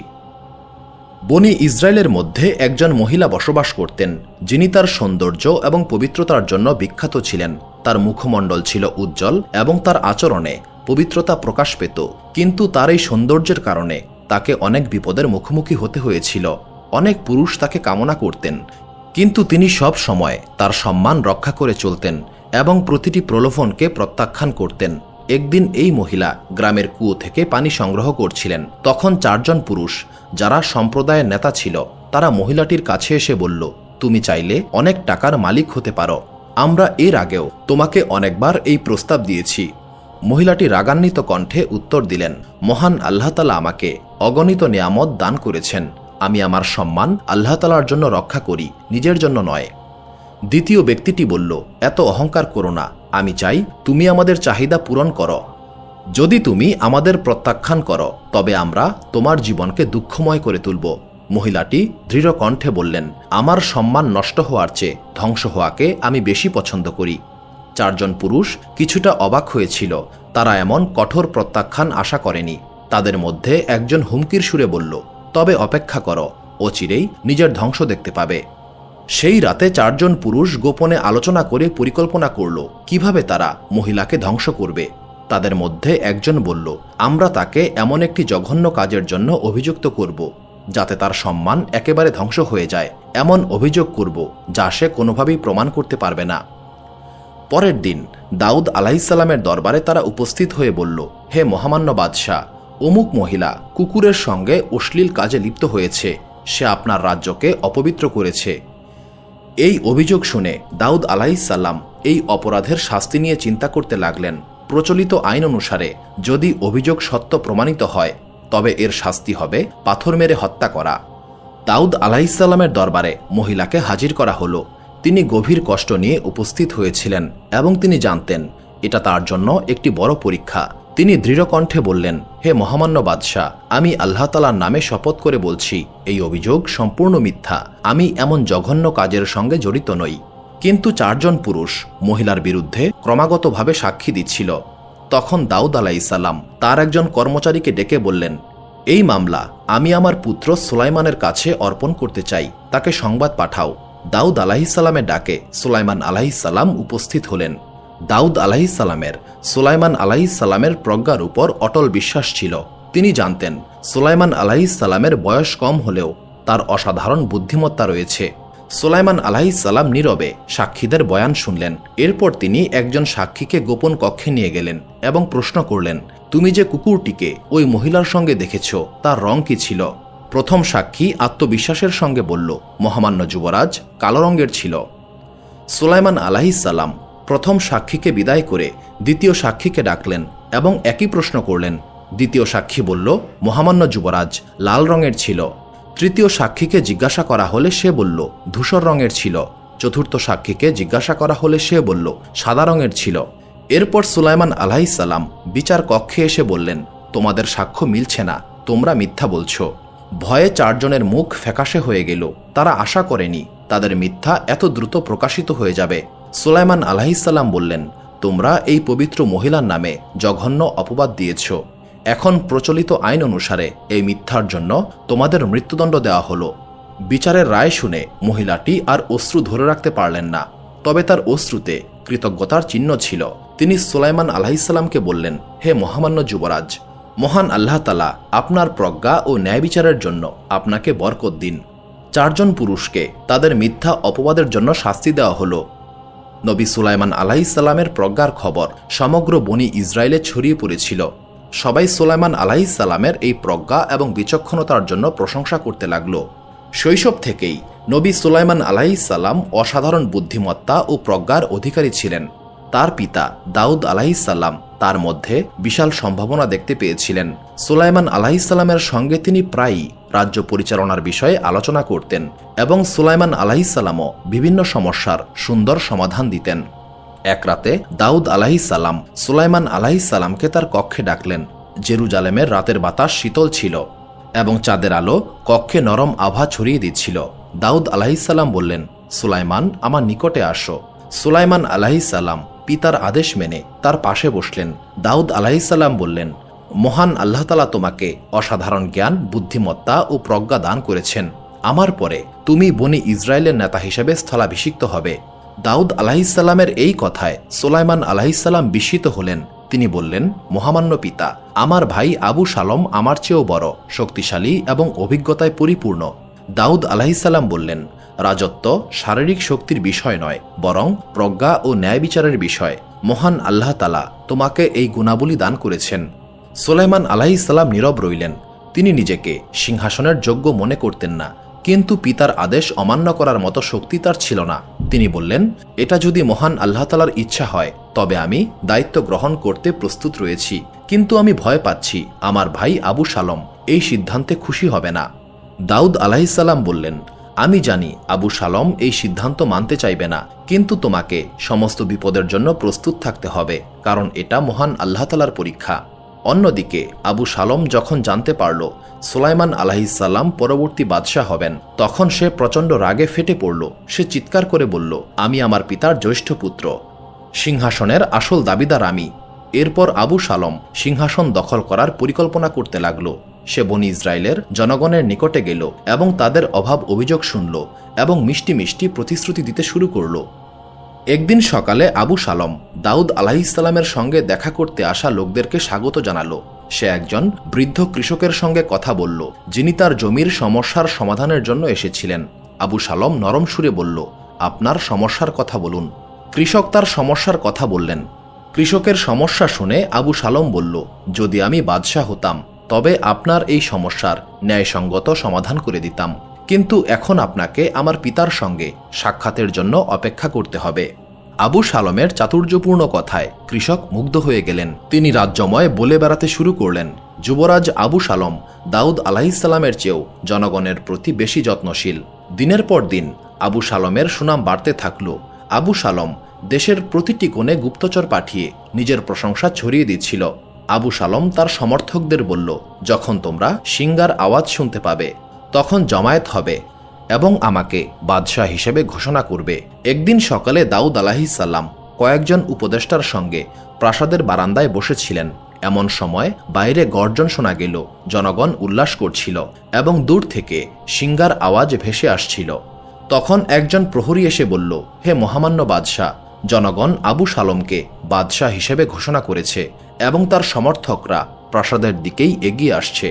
বনি ইসরায়েলের মধ্যে একজন মহিলা বসবাস করতেন, যিনি তার সৌন্দর্য এবং পবিত্রতার জন্য বিখ্যাত ছিলেন। তার মুখমণ্ডল ছিল উজ্জ্বল এবং তার আচরণে পবিত্রতা প্রকাশ পেত, কিন্তু তার এই সৌন্দর্যের কারণে তাকে অনেক বিপদের মুখোমুখি হতে হয়েছিল। অনেক পুরুষ তাকে কামনা করতেন, কিন্তু তিনি সব সময় তার সম্মান রক্ষা করে চলতেন এবং প্রতিটি প্রলোভনকে প্রত্যাখ্যান করতেন। একদিন এই মহিলা গ্রামের কুয়ো থেকে পানি সংগ্রহ করছিলেন। তখন 4 জন পুরুষ, যারা সম্প্রদায়ের নেতা ছিল, তারা মহিলাটির কাছে এসে বলল, তুমি চাইলে অনেক টাকার মালিক হতে পারো। আমরা এর আগেও তোমাকে অনেকবার এই প্রস্তাব দিয়েছি। মহিলাটি রাগান্বিত কণ্ঠে উত্তর দিলেন, মহান আল্লাহ তাআলা আমাকে অগণিত নিয়ামত দান করেছেন। আমি আমার সম্মান আল্লাহ তাআলার জন্য রক্ষা করি, নিজের জন্য নয়। দ্বিতীয় ব্যক্তিটি বলল, এত অহংকার করো না। আমি চাই তুমি আমাদের চাহিদা পূরণ করো। যদি তুমি আমাদের প্রত্যাখ্যান করো, তবে আমরা তোমার জীবনকে দুঃখময় করে তুলব। মহিলাটি দৃঢ় কণ্ঠে বললেন, আমার সম্মান নষ্ট হওয়ার চেয়ে ধ্বংস হওয়াকে আমি বেশি পছন্দ করি। 4 জন পুরুষ কিছুটা অবাক হয়েছিল। তারা এমন কঠোর প্রত্যাখ্যান আশা করেনি। তাদের মধ্যে একজন হুমকির সুরে বলল, তবে অপেক্ষা করো, অচিরেই নিজের ধ্বংস দেখতে পাবে। সেই রাতে 4 জন পুরুষ গোপনে আলোচনা করে পরিকল্পনা করল কিভাবে তারা মহিলাকে ধ্বংস করবে। তাদের মধ্যে একজন বলল, আমরা তাকে এমন একটি জঘন্য কাজের জন্য অভিযুক্ত করব, যাতে তার সম্মান একেবারে ধ্বংস হয়ে যায়। এমন অভিযোগ করব যা সে কোনোভাবেই প্রমাণ করতে পারবে না। পরের দিন দাউদ আলাইহিসসালামের দরবারে তারা উপস্থিত হয়ে বলল, হে মহামান্য বাদশাহ, অমুক মহিলা কুকুরের সঙ্গে অশ্লীল কাজে লিপ্ত হয়েছে। সে আপনার রাজ্যকে অপবিত্র করেছে। এই অভিযোগ শুনে দাউদ আলাইহিসসালাম এই অপরাধের শাস্তি নিয়ে চিন্তা করতে লাগলেন। প্রচলিত আইন অনুসারে যদি অভিযোগ সত্য প্রমাণিত হয়, তবে এর শাস্তি হবে পাথর মেরে হত্যা করা। দাউদ আলাইহিসসালামের দরবারে মহিলাকে হাজির করা হলো। তিনি গভীর কষ্ট নিয়ে উপস্থিত হয়েছিলেন এবং তিনি জানতেন এটা তার জন্য একটি বড় পরীক্ষা। তিনি দৃঢ় কণ্ঠে বললেন, হে মহামান্য বাদশাহ, আমি আল্লাহ তাআলার নামে শপথ করে বলছি, এই অভিযোগ সম্পূর্ণ মিথ্যা। আমি এমন জঘন্য কাজের সঙ্গে জড়িত নই। কিন্তু 4 জন পুরুষ মহিলার বিরুদ্ধে ক্রমাগতভাবে সাক্ষী দিচ্ছিল। তখন দাউদ আলাইহিসসালাম তার একজন কর্মচারীকে ডেকে বললেন, এই মামলা আমি আমার পুত্র সুলাইমানের কাছে অর্পণ করতে চাই, তাকে সংবাদ পাঠাও। দাউদ আলাইহিসসালামের ডাকে সুলাইমান আলাইহিসসালাম উপস্থিত হলেন। দাউদ আলাইহিসসালামের সুলাইমান আলাইহিসসালামের প্রজ্ঞার উপর অটল বিশ্বাস ছিল। তিনি জানতেন সুলাইমান আলাইহিসসালামের বয়স কম হলেও তার অসাধারণ বুদ্ধিমত্তা রয়েছে। সুলাইমান আলাইহিসসালাম নীরবে সাক্ষীদের বয়ান শুনলেন। এরপর তিনি একজন সাক্ষীকে গোপন কক্ষে নিয়ে গেলেন এবং প্রশ্ন করলেন, তুমি যে কুকুরটিকে ওই মহিলার সঙ্গে দেখেছ তার রং কি ছিল? প্রথম সাক্ষী আত্মবিশ্বাসের সঙ্গে বলল, মহামান্য যুবরাজ, কালো রঙের ছিল। সুলাইমান আলাইহিসসালাম প্রথম সাক্ষীকে বিদায় করে দ্বিতীয় সাক্ষীকে ডাকলেন এবং একই প্রশ্ন করলেন। দ্বিতীয় সাক্ষী বলল, মহামান্য যুবরাজ, লাল রঙের ছিল। তৃতীয় সাক্ষীকে জিজ্ঞাসা করা হলে সে বলল, ধূসর রঙের ছিল। চতুর্থ সাক্ষীকে জিজ্ঞাসা করা হলে সে বলল, সাদা রঙের ছিল। এরপর সুলাইমান আলাইহিসসালাম বিচার কক্ষে এসে বললেন, তোমাদের সাক্ষ্য মিলছে না, তোমরা মিথ্যা বলছ। ভয়ে চারজনের মুখ ফ্যাকাশে হয়ে গেল। তারা আশা করেনি তাদের মিথ্যা এত দ্রুত প্রকাশিত হয়ে যাবে। সুলাইমান আলাইহিসসালাম বললেন, তোমরা এই পবিত্র মহিলার নামে জঘন্য অপবাদ দিয়েছ। এখন প্রচলিত আইন অনুসারে এই মিথ্যার জন্য তোমাদের মৃত্যুদণ্ড দেওয়া হলো। বিচারের রায় শুনে মহিলাটি আর অশ্রু ধরে রাখতে পারলেন না, তবে তার অশ্রুতে কৃতজ্ঞতার চিহ্ন ছিল। তিনি সুলাইমান আলাইহিসসালামকে বললেন, হে মহামান্য যুবরাজ, মহান আল্লাহ তাআলা আপনার প্রজ্ঞা ও ন্যায় বিচারের জন্য আপনাকে বরকত দিন। চারজন পুরুষকে তাদের মিথ্যা অপবাদের জন্য শাস্তি দেওয়া হলো। নবী সুলাইমান আলাইহিসসালামের প্রজ্ঞার খবর সমগ্র বনি ইসরায়েলে ছড়িয়ে পড়েছিল। সবাই সুলাইমান আলাইহিসসালামের এই প্রজ্ঞা এবং বিচক্ষণতার জন্য প্রশংসা করতে লাগল। শৈশব থেকেই নবী সুলাইমান আলাইহিসসালাম অসাধারণ বুদ্ধিমত্তা ও প্রজ্ঞার অধিকারী ছিলেন। তার পিতা দাউদ আলাইহিসসালাম তার মধ্যে বিশাল সম্ভাবনা দেখতে পেয়েছিলেন। সুলাইমান আলাইহিসসালামের সঙ্গে তিনি প্রায়ই রাজ্য পরিচালনার বিষয়ে আলোচনা করতেন এবং সুলাইমান আলাইহিসসালামও বিভিন্ন সমস্যার সুন্দর সমাধান দিতেন। এক রাতে দাউদ আলাইহিসসালাম সুলাইমান আলাইহিসসালামকে তার কক্ষে ডাকলেন। জেরুজালেমের রাতের বাতাস শীতল ছিল এবং চাঁদের আলো কক্ষে নরম আভা ছড়িয়ে দিচ্ছিল। দাউদ আলাইহিসসালাম বললেন, সুলাইমান, আমার নিকটে আসো। সুলাইমান আলাইহিসসালাম পিতার আদেশ মেনে তার পাশে বসলেন। দাউদ আলাইহিসসালাম বললেন, মহান আল্লাহ তাআলা তোমাকে অসাধারণ জ্ঞান, বুদ্ধিমত্তা ও প্রজ্ঞা দান করেছেন। আমার পরে তুমি বনি ইসরায়েলের নেতা হিসেবে স্থলাভিষিক্ত হবে। দাউদ আলাইহিসসালামের এই কথায় সুলাইমান আলাইহিসসালাম বিস্মিত হলেন। তিনি বললেন, মহামান্য পিতা, আমার ভাই আবু শালম আমার চেয়েও বড়, শক্তিশালী এবং অভিজ্ঞতায় পরিপূর্ণ। দাউদ আলাইহিসসালাম বললেন, রাজত্ব শারীরিক শক্তির বিষয় নয়, বরং প্রজ্ঞা ও ন্যায় বিচারের বিষয়। মহান আল্লাহ তাআলা তোমাকে এই গুণাবলী দান করেছেন। সুলাইমান আলাইহিসসালাম নীরব রইলেন। তিনি নিজেকে সিংহাসনের যোগ্য মনে করতেন না, কিন্তু পিতার আদেশ অমান্য করার মতো শক্তি তার ছিল না। তিনি বললেন, এটা যদি মহান আল্লাহ তাআলার ইচ্ছা হয় তবে আমি দায়িত্ব গ্রহণ করতে প্রস্তুত রয়েছি, কিন্তু আমি ভয় পাচ্ছি আমার ভাই আবু শালম এই সিদ্ধান্তে খুশি হবে না। দাউদ আলাইহিসসালাম বললেন, আমি জানি আবু শালম এই সিদ্ধান্ত মানতে চাইবে না, কিন্তু তোমাকে সমস্ত বিপদের জন্য প্রস্তুত থাকতে হবে, কারণ এটা মহান আল্লাহ তাআলার পরীক্ষা। অন্যদিকে আবু শালম যখন জানতে পারল সুলাইমান আলাইহিসসালাম পরবর্তী বাদশাহ হবেন, তখন সে প্রচণ্ড রাগে ফেটে পড়ল। সে চিৎকার করে বলল, আমি আমার পিতার জ্যৈষ্ঠ পুত্র, সিংহাসনের আসল দাবিদার আমি। এরপর আবু শালম সিংহাসন দখল করার পরিকল্পনা করতে লাগল। সে বনি ইসরায়েলের জনগণের নিকটে গেল এবং তাদের অভাব অভিযোগ শুনল এবং মিষ্টি মিষ্টি প্রতিশ্রুতি দিতে শুরু করল। একদিন সকালে আবু শালম দাউদ আলাইহিসসালামের সঙ্গে দেখা করতে আসা লোকদেরকে স্বাগত জানালো। সে একজন বৃদ্ধ কৃষকের সঙ্গে কথা বলল, যিনি তার জমির সমস্যার সমাধানের জন্য এসেছিলেন। আবু শালম নরম সুরে বলল, আপনার সমস্যার কথা বলুন। কৃষক তার সমস্যার কথা বললেন। কৃষকের সমস্যা শুনে আবু শালম বলল, যদি আমি বাদশাহ হতাম তবে আপনার এই সমস্যার ন্যায়সঙ্গত সমাধান করে দিতাম, কিন্তু এখন আপনাকে আমার পিতার সঙ্গে সাক্ষাতের জন্য অপেক্ষা করতে হবে। আবু শালমের চাতুর্যপূর্ণ কথায় কৃষক মুগ্ধ হয়ে গেলেন। তিনি রাজ্যময় বলে বেড়াতে শুরু করলেন, যুবরাজ আবু শালম দাউদ আলাইহিসসালামের চেয়েও জনগণের প্রতি বেশি যত্নশীল। দিনের পর দিন আবু শালমের সুনাম বাড়তে থাকল। আবু শালম দেশের প্রতিটি কোণে গুপ্তচর পাঠিয়ে নিজের প্রশংসা ছড়িয়ে দিচ্ছিল। আবু শালম তার সমর্থকদের বলল, যখন তোমরা সিঙ্গার আওয়াজ শুনতে পাবে তখন জমায়েত হবে এবং আমাকে বাদশাহ হিসেবে ঘোষণা করবে। একদিন সকালে দাউদ আলাইহিসসালাম কয়েকজন উপদেষ্টার সঙ্গে প্রাসাদের বারান্দায় বসেছিলেন। এমন সময় বাইরে গর্জন শোনা গেল, জনগণ উল্লাস করছিল এবং দূর থেকে শিঙ্গার আওয়াজ ভেসে আসছিল। তখন একজন প্রহরী এসে বলল, হে মহামান্য বাদশাহ, জনগণ আবু সালমকে বাদশাহ হিসেবে ঘোষণা করেছে এবং তার সমর্থকরা প্রাসাদের দিকেই এগিয়ে আসছে।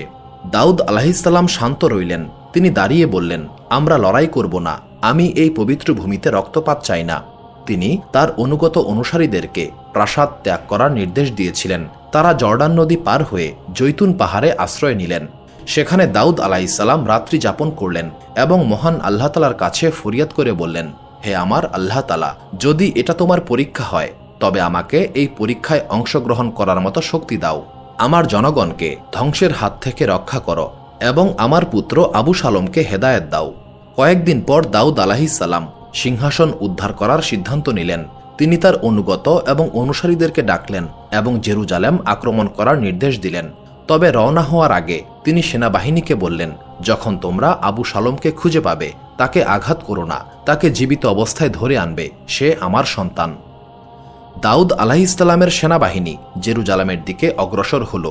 দাউদ আলাইহিসসালাম শান্ত রইলেন। তিনি দাঁড়িয়ে বললেন, আমরা লড়াই করব না, আমি এই পবিত্র ভূমিতে রক্তপাত চাই না। তিনি তার অনুগত অনুসারীদেরকে প্রাসাদ ত্যাগ করার নির্দেশ দিয়েছিলেন। তারা জর্ডান নদী পার হয়ে জৈতুন পাহাড়ে আশ্রয় নিলেন। সেখানে দাউদ আলাইহিসসালাম রাত্রি যাপন করলেন এবং মহান আল্লাহ তাআলার কাছে ফরিয়াদ করে বললেন, হে আমার আল্লাহ তাআলা, যদি এটা তোমার পরীক্ষা হয় তবে আমাকে এই পরীক্ষায় অংশগ্রহণ করার মতো শক্তি দাও। আমার জনগণকে ধ্বংসের হাত থেকে রক্ষা করো এবং আমার পুত্র আবু সালমকে হেদায়েত দাও। কয়েকদিন পর দাউদ আলাইহিসসালাম সিংহাসন উদ্ধার করার সিদ্ধান্ত নিলেন। তিনি তার অনুগত এবং অনুসারীদেরকে ডাকলেন এবং জেরুজালেম আক্রমণ করার নির্দেশ দিলেন। তবে রওনা হওয়ার আগে তিনি সেনাবাহিনীকে বললেন, যখন তোমরা আবু সালমকে খুঁজে পাবে তাকে আঘাত করো না, তাকে জীবিত অবস্থায় ধরে আনবে, সে আমার সন্তান। দাউদ আলাইহিসসালামের সেনাবাহিনী জেরুজালেমের দিকে অগ্রসর হল।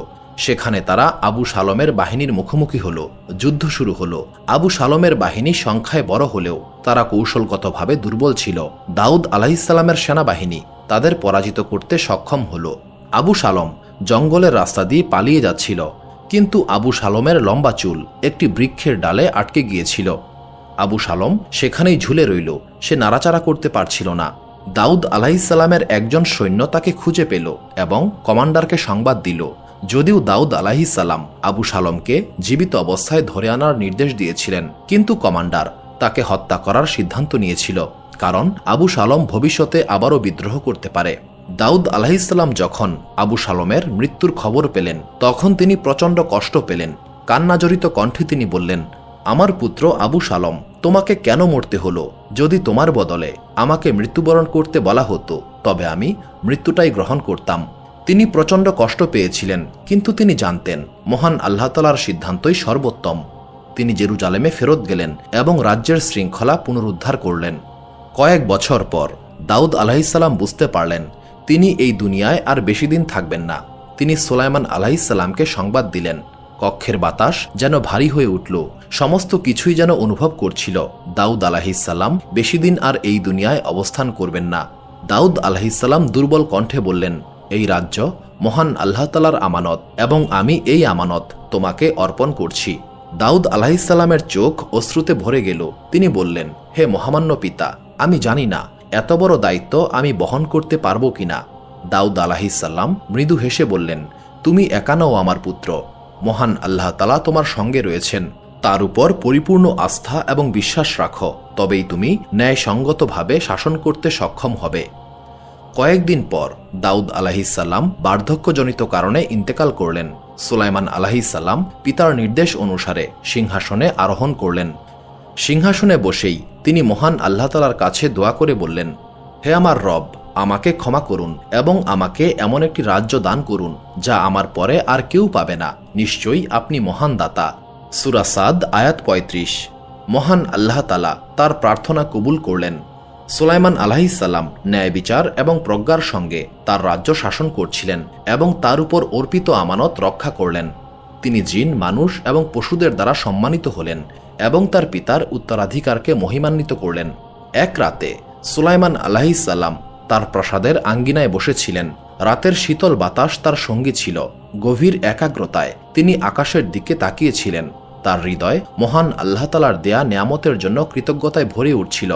সেখানে তারা আবু সালমের বাহিনীর মুখোমুখি হল। যুদ্ধ শুরু হল। আবু সালমের বাহিনী সংখ্যায় বড় হলেও তারা কৌশলগতভাবে দুর্বল ছিল। দাউদ আলাইহিসসালামের সেনাবাহিনী তাদের পরাজিত করতে সক্ষম হল। আবু সালম জঙ্গলের রাস্তা দিয়ে পালিয়ে যাচ্ছিল, কিন্তু আবু সালমের লম্বা চুল একটি বৃক্ষের ডালে আটকে গিয়েছিল। আবু সালম সেখানেই ঝুলে রইল, সে নাড়াচাড়া করতে পারছিল না। দাউদ আলাইহিসসালামের একজন সৈন্য তাকে খুঁজে পেল এবং কমান্ডারকে সংবাদ দিল। যদিও দাউদ আলাইহিসসালাম আবু সালমকে জীবিত অবস্থায় ধরে আনার নির্দেশ দিয়েছিলেন, কিন্তু কমান্ডার তাকে হত্যা করার সিদ্ধান্ত নিয়েছিল, কারণ আবু সালম ভবিষ্যতে আবারও বিদ্রোহ করতে পারে। দাউদ আলাইহিসসালাম যখন আবু সালমের মৃত্যুর খবর পেলেন তখন তিনি প্রচণ্ড কষ্ট পেলেন। কান্নাজড়িত কণ্ঠে তিনি বললেন, আমার পুত্র আবু সালম, তোমাকে কেন মরতে হলো? যদি তোমার বদলে আমাকে মৃত্যুবরণ করতে বলা হতো তবে আমি মৃত্যুটাই গ্রহণ করতাম। তিনি প্রচণ্ড কষ্ট পেয়েছিলেন, কিন্তু তিনি জানতেন মহান আল্লাহ তাআলার সিদ্ধান্তই সর্বোত্তম। তিনি জেরুজালেমে ফেরত গেলেন এবং রাজ্যের শৃঙ্খলা পুনরুদ্ধার করলেন। কয়েক বছর পর দাউদ আলাইহিসসালাম বুঝতে পারলেন তিনি এই দুনিয়ায় আর বেশি দিন থাকবেন না। তিনি সুলাইমান আলাইহিসসালামকে সংবাদ দিলেন। কক্ষের বাতাস যেন ভারী হয়ে উঠল, সমস্ত কিছুই যেন অনুভব করছিল দাউদ আলাইহিসসালাম বেশি দিন আর এই দুনিয়ায় অবস্থান করবেন না। দাউদ আলাইহিসসালাম দুর্বল কণ্ঠে বললেন, এই রাজ্য মহান আল্লাহ তাআলার আমানত এবং আমি এই আমানত তোমাকে অর্পণ করছি। দাউদ আলাইহিসসালামের চোখ অশ্রুতে ভরে গেল। তিনি বললেন, হে মহামান্য পিতা, আমি জানি না এত বড় দায়িত্ব আমি বহন করতে পারবো কিনা। দাউদ আলাইহিসসালাম মৃদু হেসে বললেন, তুমি একা নও আমার পুত্র, মহান আল্লাহ তাআলা তোমার সঙ্গে রয়েছেন। তার উপর পরিপূর্ণ আস্থা এবং বিশ্বাস রাখো, তবেই তুমি ন্যায়সঙ্গতভাবে শাসন করতে সক্ষম হবে। কয়েকদিন পর দাউদ আলাইহিসসালাম বার্ধক্যজনিত কারণে ইন্তেকাল করলেন। সুলাইমান আলাইহিসসালাম পিতার নির্দেশ অনুসারে সিংহাসনে আরোহণ করলেন। সিংহাসনে বসেই তিনি মহান আল্লাহ তাআলার কাছে দোয়া করে বললেন, হে আমার রব, আমাকে ক্ষমা করুন এবং আমাকে এমন একটি রাজ্য দান করুন যা আমার পরে আর কেউ পাবে না। নিশ্চয়ই আপনি মহান দাতা। সূরা সাদ আয়াত ৩৫। মহান আল্লাহ তাআলা তার প্রার্থনা কবুল করলেন। সুলাইমান আলাইহিসসালাম ন্যায় বিচার এবং প্রজ্ঞার সঙ্গে তার রাজ্য শাসন করছিলেন এবং তার উপর অর্পিত আমানত রক্ষা করলেন। তিনি জিন, মানুষ এবং পশুদের দ্বারা সম্মানিত হলেন এবং তার পিতার উত্তরাধিকারকে মহিমান্বিত করলেন। এক রাতে সুলাইমান আলাইহিসসালাম তার প্রাসাদের আঙ্গিনায় বসেছিলেন। রাতের শীতল বাতাস তার সঙ্গী ছিল। গভীর একাগ্রতায় তিনি আকাশের দিকে তাকিয়েছিলেন। তার হৃদয় মহান আল্লাহ তাআলার দেয়া নেয়ামতের জন্য কৃতজ্ঞতায় ভরে উঠছিল।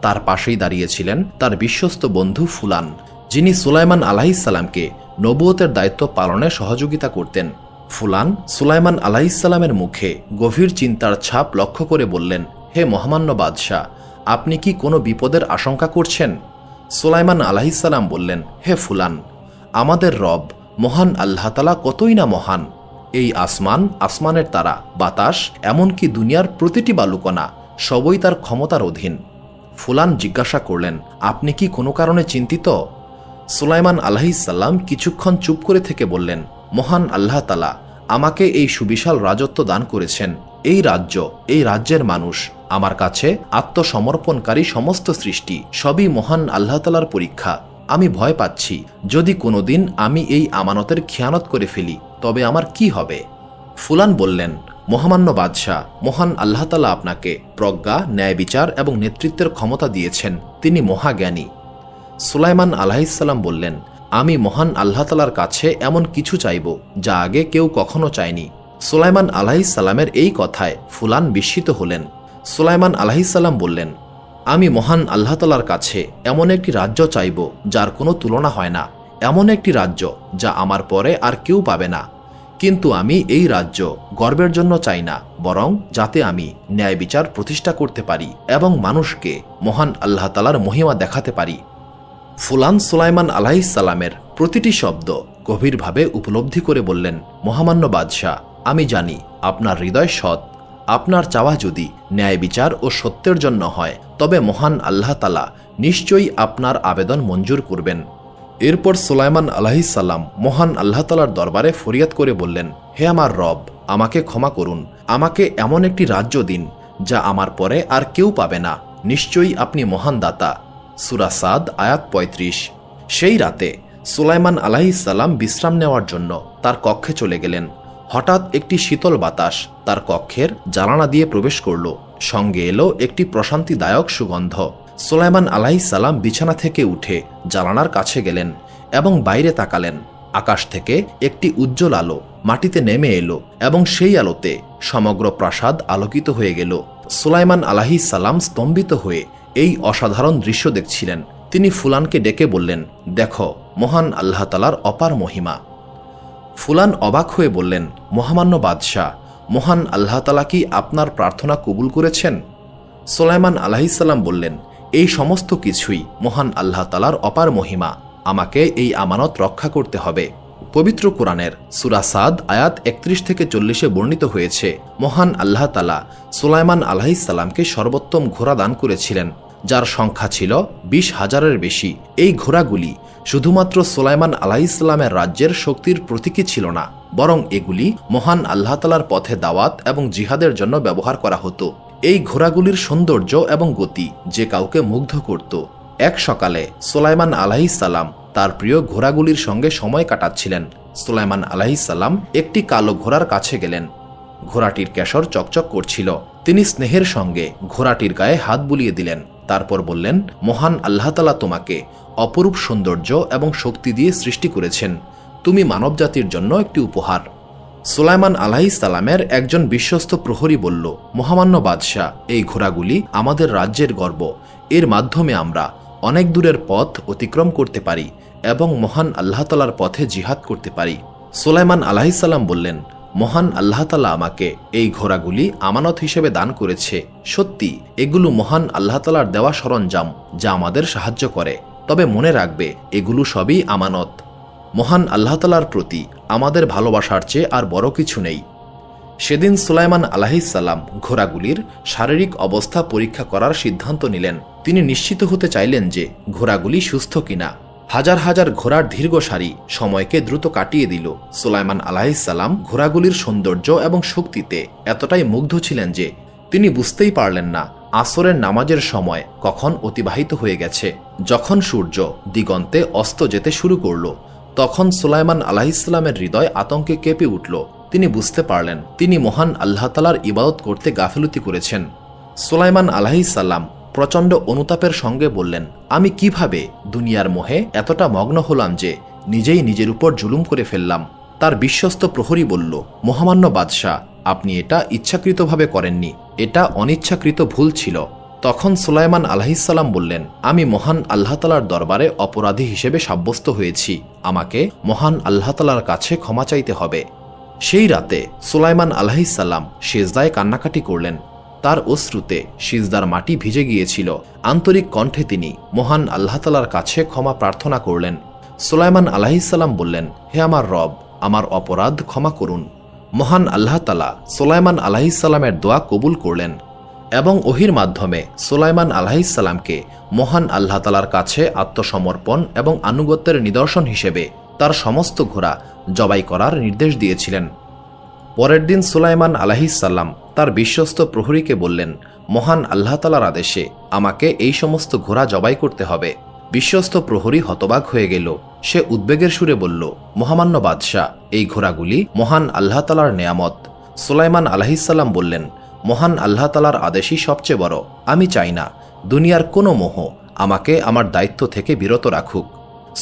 তার পাশেই দাঁড়িয়েছিলেন তার বিশ্বস্ত বন্ধু ফুলান, যিনি সুলাইমান আলাইহিসসালামকে নবুয়তের দায়িত্ব পালনে সহযোগিতা করতেন। ফুলান সুলাইমান আলাইহিসসালামের মুখে গভীর চিন্তার ছাপ লক্ষ্য করে বললেন, হে মহামান্য বাদশাহ, আপনি কি কোনো বিপদের আশঙ্কা করছেন? সুলাইমান আলাইহিসসালাম বললেন, হে ফুলান, আমাদের রব মহান আল্লাহ তাআলা কতই না মহান। এই আসমান, আসমানের তারা, বাতাস, এমনকি দুনিয়ার প্রতিটি বালুকণা সবই তার ক্ষমতার অধীন। ফুলান জিজ্ঞাসা করলেন, আপনি কি কোনো কারণে চিন্তিত? সুলাইমান আলাইহিসসালাম কিছুক্ষণ চুপ করে থেকে বললেন, মহান আল্লাহ তাআলা আমাকে এই সুবিশাল রাজত্ব দান করেছেন। এই রাজ্য, এই রাজ্যের মানুষ, আমার কাছে আত্মসমর্পণকারী সমস্ত সৃষ্টি সবই মহান আল্লাহ তাআলার পরীক্ষা। আমি ভয় পাচ্ছি, যদি কোনোদিন আমি এই আমানতের খেয়ানত করে ফেলি তবে আমার কি হবে? ফুলান বললেন, মহামান্য বাদশাহ, মহান আল্লাহ তাআলা আপনাকে প্রজ্ঞা, ন্যায় বিচার এবং নেতৃত্বের ক্ষমতা দিয়েছেন, তিনি মহাজ্ঞানী। সুলাইমান আলাইহিসসালাম বললেন, আমি মহান আল্লাহ তাআলার কাছে এমন কিছু চাইব যা আগে কেউ কখনো চায়নি। সুলাইমান আলাইহিসসালামের এই কথায় ফুলান বিস্মিত হলেন। সুলাইমান আলাইহিসসালাম বললেন, আমি মহান আল্লাহ তাআলার কাছে এমন একটি রাজ্য চাইব যার কোনো তুলনা হয় না, এমন একটি রাজ্য যা আমার পরে আর কেউ পাবে না। কিন্তু আমি এই রাজ্য গর্বের জন্য চাই না, বরং যাতে আমি ন্যায় বিচার প্রতিষ্ঠা করতে পারি এবং মানুষকে মহান আল্লাহ তাআলার মহিমা দেখাতে পারি। ফুলান সুলাইমান আলাইহিসসালামের প্রতিটি শব্দ গভীরভাবে উপলব্ধি করে বললেন, মহামান্য বাদশাহ, আমি জানি আপনার হৃদয় সৎ। আপনার চাওয়া যদি ন্যায় বিচার ও সত্যের জন্য হয় তবে মহান আল্লাহ তাআলা নিশ্চয়ই আপনার আবেদন মঞ্জুর করবেন। এরপর সুলাইমান আলাইহিসসালাম মহান আল্লাহ তাআলার দরবারে ফরিয়াদ করে বললেন, হে আমার রব, আমাকে ক্ষমা করুন, আমাকে এমন একটি রাজ্য দিন যা আমার পরে আর কেউ পাবে না, নিশ্চয়ই আপনি মহান দাতা। সূরা সাদ আয়াত ৩৫। সেই রাতে সুলাইমান আলাইহিসসালাম বিশ্রাম নেওয়ার জন্য তার কক্ষে চলে গেলেন। হঠাৎ একটি শীতল বাতাস তার কক্ষের জানালা দিয়ে প্রবেশ করল, সঙ্গে এলো একটি প্রশান্তিদায়ক সুগন্ধ। সুলাইমান আলাইহিসসালাম বিছানা থেকে উঠে জানালার কাছে গেলেন এবং বাইরে তাকালেন। আকাশ থেকে একটি উজ্জ্বল আলো মাটিতে নেমে এলো এবং সেই আলোতে সমগ্র প্রাসাদ আলোকিত হয়ে গেল। সুলাইমান আলাইহিসসালাম স্তম্ভিত হয়ে এই অসাধারণ দৃশ্য দেখছিলেন। তিনি ফুলানকে ডেকে বললেন, দেখো, মহান আল্লাহ তাআলার অপার মহিমা। ফুলান অবাক হয়ে বললেন, মহামান্য বাদশাহ, মহান আল্লাহ তাআলা কি আপনার প্রার্থনা কবুল করেছেন? সুলাইমান আলাইহিসসালাম বললেন, এই সমস্ত কিছুই মহান আল্লাহ তাআলার অপার মহিমা, আমাকে এই আমানত রক্ষা করতে হবে। পবিত্র কোরআনের সূরা সাদ আয়াত ৩১ থেকে ৪০ বর্ণিত হয়েছে, মহান আল্লাহ তাআলা সুলাইমান আলাইহিসসালামকে সর্বোত্তম ঘোড়া দান করেছিলেন, যার সংখ্যা ছিল ২০,০০০-এর বেশি। এই ঘোড়াগুলি শুধুমাত্র সুলাইমান আলাইহিসসালামের রাজ্যের শক্তির প্রতীকী ছিল না, বরং এগুলি মহান আল্লাহ তাআলার পথে দাওয়াত এবং জিহাদের জন্য ব্যবহার করা হতো। এই ঘোড়াগুলির সৌন্দর্য এবং গতি যে কাউকে মুগ্ধ করত। এক সকালে সুলাইমান আলাইহিসসালাম তার প্রিয় ঘোড়াগুলির সঙ্গে সময় কাটাচ্ছিলেন। সুলাইমান আলাইহিসসালাম একটি কালো ঘোড়ার কাছে গেলেন। ঘোড়াটির কেশর চকচক করছিল। তিনি স্নেহের সঙ্গে ঘোড়াটির গায়ে হাত বুলিয়ে দিলেন। তারপর বললেন, মহান আল্লাহ তাআলা তোমাকে অপরূপ সৌন্দর্য এবং শক্তি দিয়ে সৃষ্টি করেছেন, তুমি মানবজাতির জন্য একটি উপহার। সুলাইমান আলাইহিসসালামের একজন বিশ্বস্ত প্রহরী বলল, মহামান্য বাদশাহ, এই ঘোড়াগুলি আমাদের রাজ্যের গর্ব, এর মাধ্যমে আমরা অনেক দূরের পথ অতিক্রম করতে পারি এবং মহান আল্লাহ তাআলার পথে জিহাদ করতে পারি। সুলাইমান আলাইহিসসালাম বললেন, মহান আল্লাহ তাআলা আমাকে এই ঘোড়াগুলি আমানত হিসেবে দান করেছে। সত্যি এগুলো মহান আল্লাহ তাআলার দেওয়া সরঞ্জাম যা আমাদের সাহায্য করে, তবে মনে রাখবে এগুলো সবই আমানত। মহান আল্লাহ তাআলার প্রতি আমাদের ভালোবাসার চেয়ে আর বড় কিছু নেই। সেদিন সুলাইমান আলাইহিসসালাম ঘোড়াগুলির শারীরিক অবস্থা পরীক্ষা করার সিদ্ধান্ত নিলেন। তিনি নিশ্চিত হতে চাইলেন যে ঘোড়াগুলি সুস্থ কিনা। হাজার হাজার ঘোড়ার দীর্ঘ সারি সময়কে দ্রুত কাটিয়ে দিল। সুলাইমান আলাইহিসসালাম ঘোড়াগুলির সৌন্দর্য এবং শক্তিতে এতটাই মুগ্ধ ছিলেন যে তিনি বুঝতেই পারলেন না আসরের নামাজের সময় কখন অতিবাহিত হয়ে গেছে। যখন সূর্য দিগন্তে অস্ত যেতে শুরু করল, তখন সুলাইমান আলাইহিসসালামের হৃদয় আতঙ্কে কেঁপে উঠল। তিনি বুঝতে পারলেন তিনি মহান আল্লাহ তাআলার ইবাদত করতে গাফিলতি করেছেন। সুলাইমান আলাইহিসসালাম প্রচণ্ড অনুতাপের সঙ্গে বললেন, আমি কিভাবে দুনিয়ার মোহে এতটা মগ্ন হলাম যে নিজেই নিজের উপর জুলুম করে ফেললাম। তার বিশ্বস্ত প্রহরী বলল, মহামান্য বাদশাহ, আপনি এটা ইচ্ছাকৃতভাবে করেননি, এটা অনিচ্ছাকৃত ভুল ছিল। তখন সুলাইমান আলাইহিসসালাম বললেন, আমি মহান আল্লাহ তাআলার দরবারে অপরাধী হিসেবে সাব্যস্ত হয়েছি, আমাকে মহান আল্লাহ তাআলার কাছে ক্ষমা চাইতে হবে। সেই রাতে সুলাইমান আলাইহিসসালাম সিজদায় কান্নাকাটি করলেন। তার অশ্রুতে সিজদার মাটি ভিজে গিয়েছিল। আন্তরিক কণ্ঠে তিনি মহান আল্লাহ তাআলার কাছে ক্ষমা প্রার্থনা করলেন। সুলাইমান আলাইহিসসালাম বললেন, হে আমার রব, আমার অপরাধ ক্ষমা করুন। মহান আল্লাহ তাআলা সুলাইমান আলাইহিসসালামের দোয়া কবুল করলেন এবং ওহির মাধ্যমে সুলাইমান আলাইহিসসালামকে মহান আল্লাহ তাআলার কাছে আত্মসমর্পণ এবং আনুগত্যের নিদর্শন হিসেবে তার সমস্ত ঘোড়া জবাই করার নির্দেশ দিয়েছিলেন। পরের দিন সুলাইমান আলাইহিসসালাম তার বিশ্বস্ত প্রহরীকে বললেন, মহান আল্লাহ তাআলার আদেশে আমাকে এই সমস্ত ঘোড়া জবাই করতে হবে। বিশ্বস্ত প্রহরী হতবাক হয়ে গেল। সে উদ্বেগের সুরে বলল, মহামান্য বাদশাহ, এই ঘোড়াগুলি মহান আল্লাহ তালার নেয়ামত। সুলাইমান আলাইহিসসালাম বললেন, মহান আল্লাহ তালার আদেশই সবচেয়ে বড়। আমি চাই না দুনিয়ার কোনো মোহ আমাকে আমার দায়িত্ব থেকে বিরত রাখুক।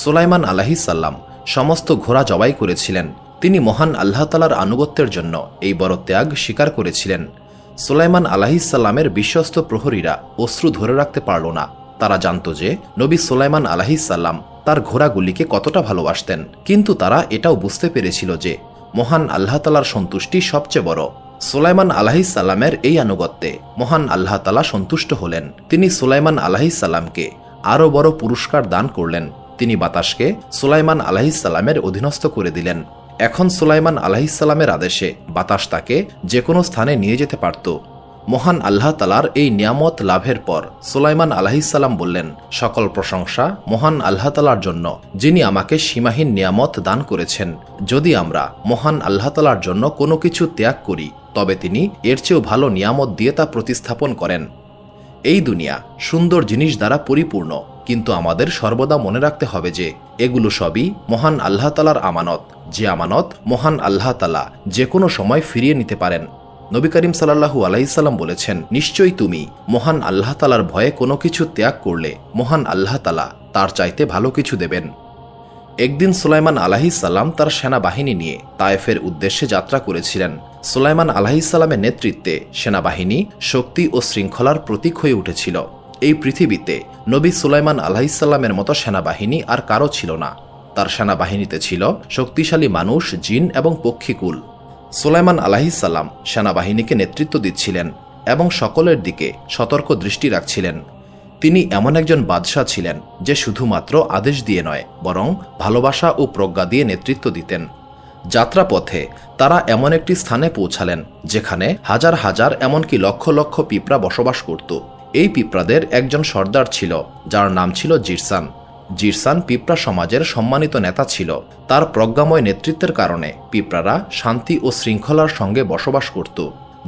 সুলাইমান আলাইহিসসালাম সমস্ত ঘোড়া জবাই করেছিলেন। তিনি মহান আল্লাহ তালার আনুগত্যের জন্য এই বড় ত্যাগ স্বীকার করেছিলেন। সুলাইমান আলাইহিসসালামের বিশ্বস্ত প্রহরীরা অশ্রু ধরে রাখতে পারল না। তারা জানত যে নবী সুলাইমান আলাইহিসসালাম তার ঘোড়াগুলিকে কতটা ভালোবাসতেন, কিন্তু তারা এটাও বুঝতে পেরেছিল যে মহান আল্লাহ তালার সন্তুষ্টি সবচেয়ে বড়। সুলাইমান আলাইহিসসালামের এই আনুগত্যে মহান আল্লাহ তালা সন্তুষ্ট হলেন। তিনি সুলাইমান আলাইহিসসালামকে আরও বড় পুরস্কার দান করলেন। তিনি বাতাসকে সুলাইমান আলাইহিসসালামের অধীনস্থ করে দিলেন। এখন সুলাইমান আলাইহিসসালামের আদেশে বাতাস তাকে যে কোনো স্থানে নিয়ে যেতে পারত। মহান আল্লাহ তালার এই নিয়ামত লাভের পর সুলাইমান আলাইহিসসালাম বললেন, সকল প্রশংসা মহান আল্লাহ তালার জন্য, যিনি আমাকে সীমাহীন নিয়ামত দান করেছেন। যদি আমরা মহান আল্লাহ তালার জন্য কোনো কিছু ত্যাগ করি, তবে তিনি এর চেয়েও ভালো নিয়ামত দিয়ে তা প্রতিস্থাপন করেন। এই দুনিয়া সুন্দর জিনিস দ্বারা পরিপূর্ণ, কিন্তু আমাদের সর্বদা মনে রাখতে হবে যে এগুলো সবই মহান আল্লাহ তালার আমানত, যে আমানত মহান আল্লাহ তালা যে কোনো সময় ফিরিয়ে নিতে পারেন। নবী করিম সাল্লাল্লাহু আলাইহিস সাল্লাম বলেছেন, নিশ্চয়ই তুমি মহান আল্লাহ তালার ভয়ে কোনো কিছু ত্যাগ করলে মহান আল্লাহ তালা তার চাইতে ভালো কিছু দেবেন। একদিন সুলাইমান আলাইহিসসালাম তার সেনাবাহিনী নিয়ে তায়েফের উদ্দেশ্যে যাত্রা করেছিলেন। সুলাইমান আলাইহিসসালামের নেতৃত্বে সেনাবাহিনী শক্তি ও শৃঙ্খলার প্রতীক হয়ে উঠেছিল। এই পৃথিবীতে নবী সুলাইমান আলাইহিসসালামের মতো সেনাবাহিনী আর কারো ছিল না। তার সেনাবাহিনীতে ছিল শক্তিশালী মানুষ, জিন এবং পক্ষীকুল। সুলাইমান আলাইহিসসালাম সেনাবাহিনীকে নেতৃত্ব দিচ্ছিলেন এবং সকলের দিকে সতর্ক দৃষ্টি রাখছিলেন। তিনি এমন একজন বাদশাহ ছিলেন যে শুধুমাত্র আদেশ দিয়ে নয়, বরং ভালোবাসা ও প্রজ্ঞা দিয়ে নেতৃত্ব দিতেন। যাত্রাপথে তারা এমন একটি স্থানে পৌঁছালেন যেখানে হাজার হাজার এমনকি লক্ষ লক্ষ পিঁপড়া বসবাস করত। এই পিঁপড়াদের একজন সর্দার ছিল, যার নাম ছিল জিরসান। জিরসান পিঁপড়া সমাজের সম্মানিত নেতা ছিল। তার প্রজ্ঞাময় নেতৃত্বের কারণে পিঁপড়ারা শান্তি ও শৃঙ্খলার সঙ্গে বসবাস করত।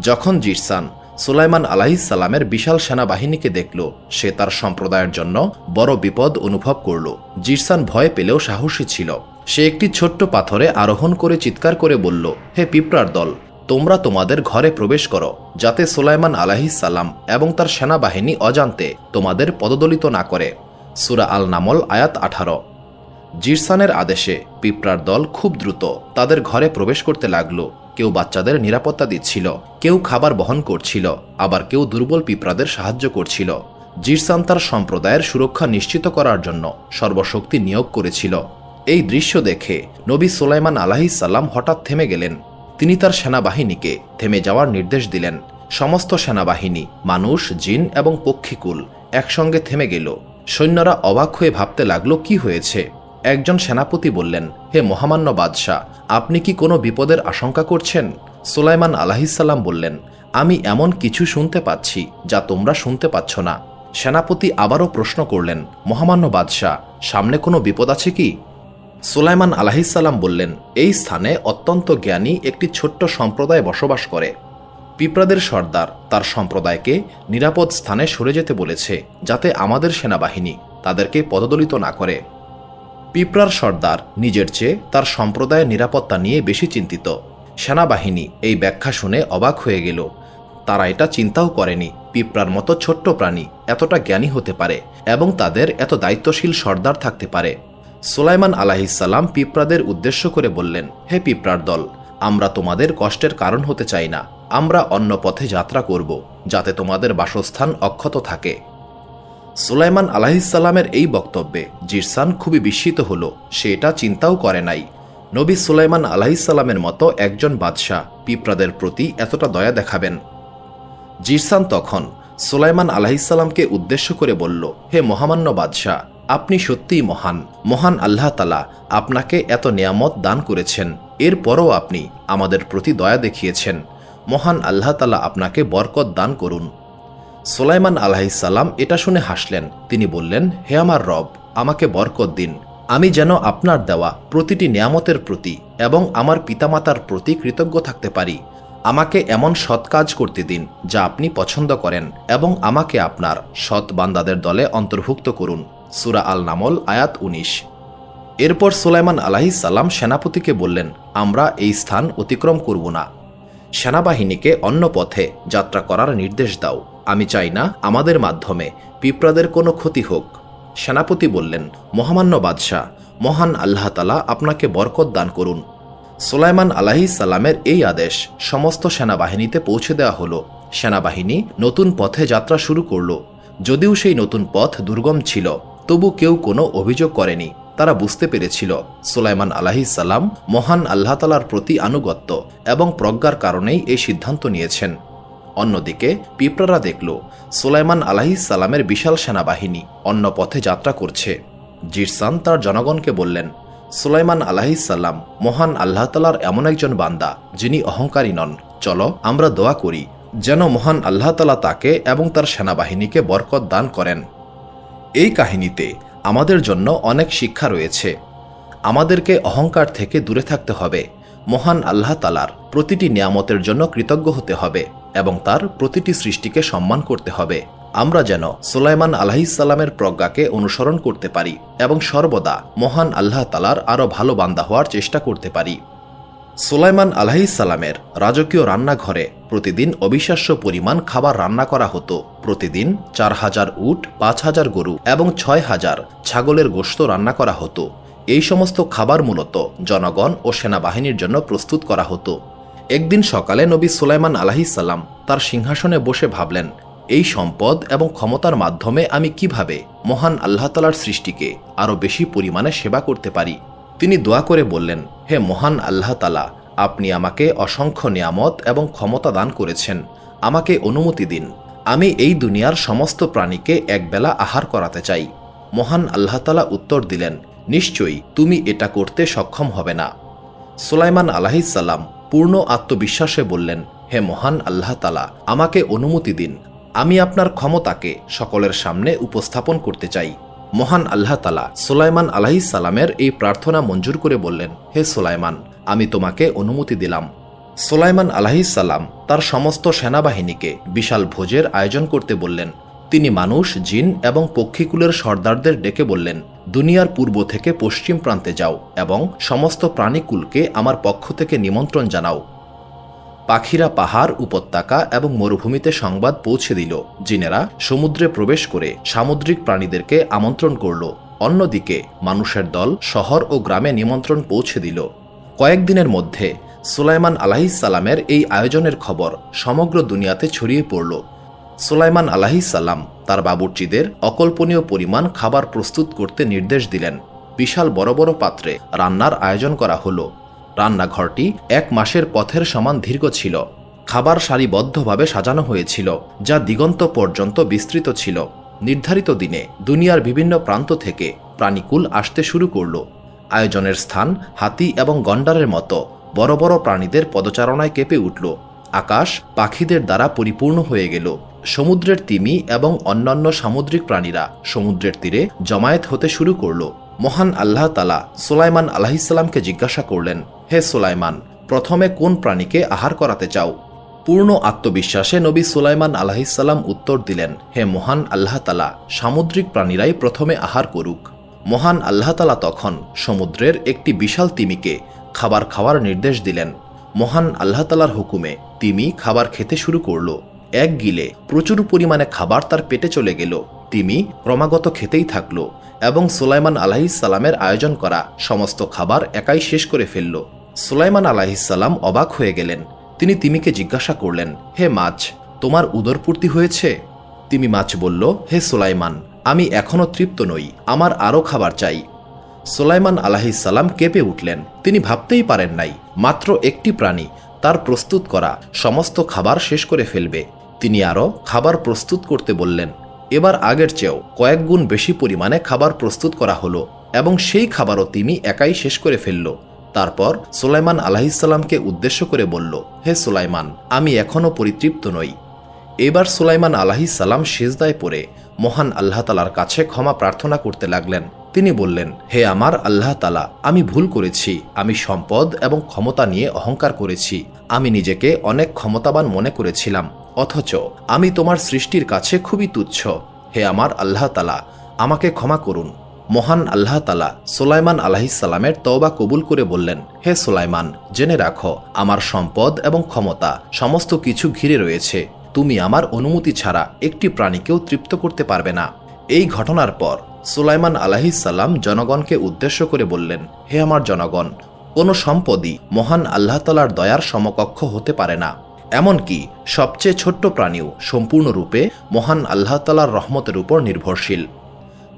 যখন জিরসান সুলাইমান আলাইহিসসালামের বিশাল সেনাবাহিনীকে দেখল, সে তার সম্প্রদায়ের জন্য বড় বিপদ অনুভব করল। জিরসান ভয় পেলেও সাহসী ছিল। সে একটি ছোট্ট পাথরে আরোহণ করে চিৎকার করে বলল, হে পিঁপড়ার দল, তোমরা তোমাদের ঘরে প্রবেশ করো, যাতে সুলাইমান আলাইহিসসালাম এবং তার সেনাবাহিনী অজান্তে তোমাদের পদদলিত না করে। সূরা আল নামল আয়াত 18। জিরসানের আদেশে পিঁপড়ার দল খুব দ্রুত তাদের ঘরে প্রবেশ করতে লাগল। কেউ বাচ্চাদের নিরাপত্তা দিচ্ছিল, কেউ খাবার বহন করছিল, আবার কেউ দুর্বল পিঁপড়াদের সাহায্য করছিল। জিরসান তার সম্প্রদায়ের সুরক্ষা নিশ্চিত করার জন্য সর্বশক্তি নিয়োগ করেছিল। এই দৃশ্য দেখে নবী সুলাইমান আলাইহিসসালাম হঠাৎ থেমে গেলেন। তিনি তার সেনাবাহিনীকে থেমে যাওয়ার নির্দেশ দিলেন। সমস্ত সেনাবাহিনী, মানুষ, জিন এবং পক্ষীকুল একসঙ্গে থেমে গেল। সৈন্যরা অবাক হয়ে ভাবতে লাগলো, কি হয়েছে? একজন সেনাপতি বললেন, হে মহামান্য বাদশাহ, আপনি কি কোনো বিপদের আশঙ্কা করছেন? সুলাইমান আলাইহিসসালাম বললেন, আমি এমন কিছু শুনতে পাচ্ছি যা তোমরা শুনতে পাচ্ছ না। সেনাপতি আবারও প্রশ্ন করলেন, মহামান্য বাদশাহ, সামনে কোনো বিপদ আছে কি? সুলাইমান আলাইহিসসালাম বললেন, এই স্থানে অত্যন্ত জ্ঞানী একটি ছোট্ট সম্প্রদায় বসবাস করে। পিঁপড়াদের সর্দার তার সম্প্রদায়কে নিরাপদ স্থানে সরে যেতে বলেছে, যাতে আমাদের সেনাবাহিনী তাদেরকে পদদলিত না করে। পিঁপড়ার সর্দার নিজের চেয়ে তার সম্প্রদায়ের নিরাপত্তা নিয়ে বেশি চিন্তিত। সেনাবাহিনী এই ব্যাখ্যা শুনে অবাক হয়ে গেল। তারা এটা চিন্তাও করেনি পিঁপড়ার মতো ছোট্ট প্রাণী এতটা জ্ঞানী হতে পারে এবং তাদের এত দায়িত্বশীল সর্দার থাকতে পারে। সুলাইমান আলাইহিসসালাম পিঁপড়াদের উদ্দেশ্য করে বললেন, হে পিঁপড়ার দল, আমরা তোমাদের কষ্টের কারণ হতে চাই না। আমরা অন্য পথে যাত্রা করব, যাতে তোমাদের বাসস্থান অক্ষত থাকে। সুলাইমান আলাইহিসসালামের এই বক্তব্যে জিরসান খুবই বিস্মিত হল। সে এটা চিন্তাও করে নাই নবী সুলাইমান আলাইহিসসালামের মতো একজন বাদশাহ পিঁপড়াদের প্রতি এতটা দয়া দেখাবেন। জিরসান তখন সুলাইমান আলাইহিসসালামকে উদ্দেশ্য করে বলল, হে মহামান্য বাদশাহ, আপনি সত্যিই মহান। মহান আল্লাহ তাআলা আপনাকে এত নিয়ামত দান করেছেন, এরপরও আপনি আমাদের প্রতি দয়া দেখিয়েছেন। মহান আল্লাহ তাআলা আপনাকে বরকত দান করুন। সুলাইমান আলাইহিসসালাম এটা শুনে হাসলেন। তিনি বললেন, হে আমার রব, আমাকে বরকত দিন। আমি যেন আপনার দেওয়া প্রতিটি নিয়ামতের প্রতি এবং আমার পিতামাতার প্রতি কৃতজ্ঞ থাকতে পারি। আমাকে এমন সৎ কাজ করতে দিন যা আপনি পছন্দ করেন এবং আমাকে আপনার সৎ বান্দাদের দলে অন্তর্ভুক্ত করুন। সূরা আল নামল আয়াত ১৯। এরপর সুলাইমান আলাইহিস সালাম সেনাপতিকে বললেন, আমরা এই স্থান অতিক্রম করব না। সেনাবাহিনীকে অন্য পথে যাত্রা করার নির্দেশ দাও। আমি চাই না আমাদের মাধ্যমে পিঁপড়াদের কোনো ক্ষতি হোক। সেনাপতি বললেন, মহামান্য বাদশাহ, মহান আল্লাহ তাআলা আপনাকে বরকত দান করুন। সুলাইমান আলাইহিস সালামের এই আদেশ সমস্ত সেনাবাহিনীতে পৌঁছে দেওয়া হলো। সেনাবাহিনী নতুন পথে যাত্রা শুরু করল। যদিও সেই নতুন পথ দুর্গম ছিল, তবু কেউ কোনো অভিযোগ করেনি। তারা বুঝতে পেরেছিল সুলাইমান আলাইহিস সালাম মহান আল্লাহ তাআলার প্রতি আনুগত্য এবং প্রজ্ঞার কারণেই এই সিদ্ধান্ত নিয়েছেন। অন্যদিকে পিঁপড়ারা দেখল সুলাইমান আলাইহিস সালামের বিশাল সেনাবাহিনী অন্য পথে যাত্রা করছে। জিরসান তার জনগণকে বললেন, সুলাইমান আলাইহিস সালাম মহান আল্লাহ তাআলার এমন একজন বান্দা যিনি অহংকারী নন। চলো আমরা দোয়া করি যেন মহান আল্লাহ তাআলা তাকে এবং তার সেনাবাহিনীকে বরকত দান করেন। এই কাহিনীতে আমাদের জন্য অনেক শিক্ষা রয়েছে। আমাদেরকে অহংকার থেকে দূরে থাকতে হবে, মহান আল্লাহ তাআলার প্রতিটি নিয়ামতের জন্য কৃতজ্ঞ হতে হবে এবং তার প্রতিটি সৃষ্টিকে সম্মান করতে হবে। আমরা যেন সুলাইমান আলাইহিস সালামের প্রজ্ঞাকে অনুসরণ করতে পারি এবং সর্বদা মহান আল্লাহ তাআলার আরও ভালো বান্দা হওয়ার চেষ্টা করতে পারি। সুলাইমান আলাইহিস সালামের রাজকীয় রান্নাঘরে প্রতিদিন অবিশ্বাস্য পরিমাণ খাবার রান্না করা হতো। প্রতিদিন ৪,০০০ উট, ৫,০০০ গরু এবং ৬,০০০ ছাগলের গোশত রান্না করা হতো। এই সমস্ত খাবার মূলত জনগণ ও সেনাবাহিনীর জন্য প্রস্তুত করা হতো। একদিন সকালে নবী সুলাইমান আলাইহিস সালাম তার সিংহাসনে বসে ভাবলেন, এই সম্পদ এবং ক্ষমতার মাধ্যমে আমি কিভাবে মহান আল্লাহ তাআলার সৃষ্টিকে আরও বেশি পরিমাণে সেবা করতে পারি। তিনি দোয়া করে বললেন, হে মহান আল্লাহ তাআলা, আপনি আমাকে অসংখ্য নিয়ামত এবং ক্ষমতা দান করেছেন। আমাকে অনুমতি দিন, আমি এই দুনিয়ার সমস্ত প্রাণীকে একবেলা আহার করাতে চাই। মহান আল্লাহ তাআলা উত্তর দিলেন, নিশ্চয়ই তুমি এটা করতে সক্ষম হবে না। সুলাইমান আলাইহিস সালাম পূর্ণ আত্মবিশ্বাসে বললেন, হে মহান আল্লাহ তাআলা, আমাকে অনুমতি দিন, আমি আপনার ক্ষমতাকে সকলের সামনে উপস্থাপন করতে চাই। মহান আল্লাহ তাআলা সুলাইমান আলাইহিস সালামের এই প্রার্থনা মঞ্জুর করে বললেন, হে সুলাইমান, আমি তোমাকে অনুমতি দিলাম। সুলাইমান আলাইহিস সালাম তার সমস্ত সেনাবাহিনীকে বিশাল ভোজের আয়োজন করতে বললেন। তিনি মানুষ, জিন এবং পক্ষীকুলের সর্দারদের ডেকে বললেন, দুনিয়ার পূর্ব থেকে পশ্চিম প্রান্তে যাও এবং সমস্ত প্রাণীকুলকে আমার পক্ষ থেকে নিমন্ত্রণ জানাও। পাখিরা পাহাড়, উপত্যকা এবং মরুভূমিতে সংবাদ পৌঁছে দিল। জিনেরা সমুদ্রে প্রবেশ করে সামুদ্রিক প্রাণীদেরকে আমন্ত্রণ করল। অন্যদিকে মানুষের দল শহর ও গ্রামে নিমন্ত্রণ পৌঁছে দিল। কয়েকদিনের মধ্যে সুলাইমান আলাইহিস সালামের এই আয়োজনের খবর সমগ্র দুনিয়াতে ছড়িয়ে পড়ল। সুলাইমান আলাইহিস সালাম তার বাবুর্চিদের অকল্পনীয় পরিমাণ খাবার প্রস্তুত করতে নির্দেশ দিলেন। বিশাল বড় বড় পাত্রে রান্নার আয়োজন করা হলো। রান্নাঘরটি ১ মাসের পথের সমান দীর্ঘ ছিল। খাবার সারিবদ্ধভাবে সাজানো হয়েছিল, যা দিগন্ত পর্যন্ত বিস্তৃত ছিল। নির্ধারিত দিনে দুনিয়ার বিভিন্ন প্রান্ত থেকে প্রাণীকুল আসতে শুরু করল। আয়োজনের স্থান হাতি এবং গন্ডারের মতো বড় বড় প্রাণীদের পদচারণায় কেঁপে উঠল। আকাশ পাখিদের দ্বারা পরিপূর্ণ হয়ে গেল। সমুদ্রের তিমি এবং অন্যান্য সামুদ্রিক প্রাণীরা সমুদ্রের তীরে জমায়েত হতে শুরু করল। মহান আল্লাহ তাআলা সুলাইমান আলাইহিস সালামকে জিজ্ঞাসা করলেন, হে সুলাইমান, প্রথমে কোন প্রাণীকে আহার করাতে চাও? পূর্ণ আত্মবিশ্বাসে নবী সুলাইমান আলাইহিস সালাম উত্তর দিলেন, হে মহান আল্লাহ তাআলা, সামুদ্রিক প্রাণীরাই প্রথমে আহার করুক। মহান আল্লাহ তাআলা তখন সমুদ্রের একটি বিশাল তিমিকে খাবার খাওয়ার নির্দেশ দিলেন। মহান আল্লাহ তাআলার হুকুমে তিমি খাবার খেতে শুরু করল। এক গিলে প্রচুর পরিমাণে খাবার তার পেটে চলে গেল। তিমি ক্রমাগত খেতেই থাকল এবং সুলাইমান আলাইহিস সালামের আয়োজন করা সমস্ত খাবার একাই শেষ করে ফেলল। সুলাইমান আলাইহিস সালাম অবাক হয়ে গেলেন। তিনি তিমিকে জিজ্ঞাসা করলেন, হে মাছ, তোমার উদরপূর্তি হয়েছে? তিমি মাছ বলল, হে সুলাইমান, আমি এখনও তৃপ্ত নই, আমার আরও খাবার চাই। সুলাইমান আলাইহিস সালাম কেঁপে উঠলেন। তিনি ভাবতেই পারেন নাই মাত্র একটি প্রাণী তার প্রস্তুত করা সমস্ত খাবার শেষ করে ফেলবে। তিনি আরও খাবার প্রস্তুত করতে বললেন। এবার আগের চেয়েও কয়েক গুণ বেশি পরিমাণে খাবার প্রস্তুত করা হলো এবং সেই খাবারও তিমি একাই শেষ করে ফেলল। তারপর সুলাইমান আলাইহিস সালামকে উদ্দেশ্য করে বলল, হে সুলাইমান, আমি এখনও পরিতৃপ্ত নই। এবার সুলাইমান আলাইহিস সালাম সিজদায় পড়ে মহান আল্লাহ তাআলার কাছে ক্ষমা প্রার্থনা করতে লাগলেন। তিনি বললেন, হে আমার আল্লাহ তাআলা, আমি ভুল করেছি। আমি সম্পদ এবং ক্ষমতা নিয়ে অহংকার করেছি। আমি নিজেকে অনেক ক্ষমতাবান মনে করেছিলাম, অথচ আমি তোমার সৃষ্টির কাছে খুবই তুচ্ছ। হে আমার আল্লাহ তাআলা, আমাকে ক্ষমা করুন। মহান আল্লাহ তাআলা সুলাইমান আলাইহিসসালামের তওবা কবুল করে বললেন, হে সুলাইমান, জেনে রাখো আমার সম্পদ এবং ক্ষমতা সমস্ত কিছু ঘিরে রয়েছে। তুমি আমার অনুমতি ছাড়া একটি প্রাণীকেও তৃপ্ত করতে পারবে না। এই ঘটনার পর সুলাইমান আলাইহিসসালাম জনগণকে উদ্দেশ্য করে বললেন, হে আমার জনগণ, কোনো সম্পদই মহান আল্লাহ তাআলার দয়ার সমকক্ষ হতে পারে না। এমনকি সবচেয়ে ছোট্ট প্রাণীও সম্পূর্ণরূপে মহান আল্লাহ তাআলার রহমতের উপর নির্ভরশীল।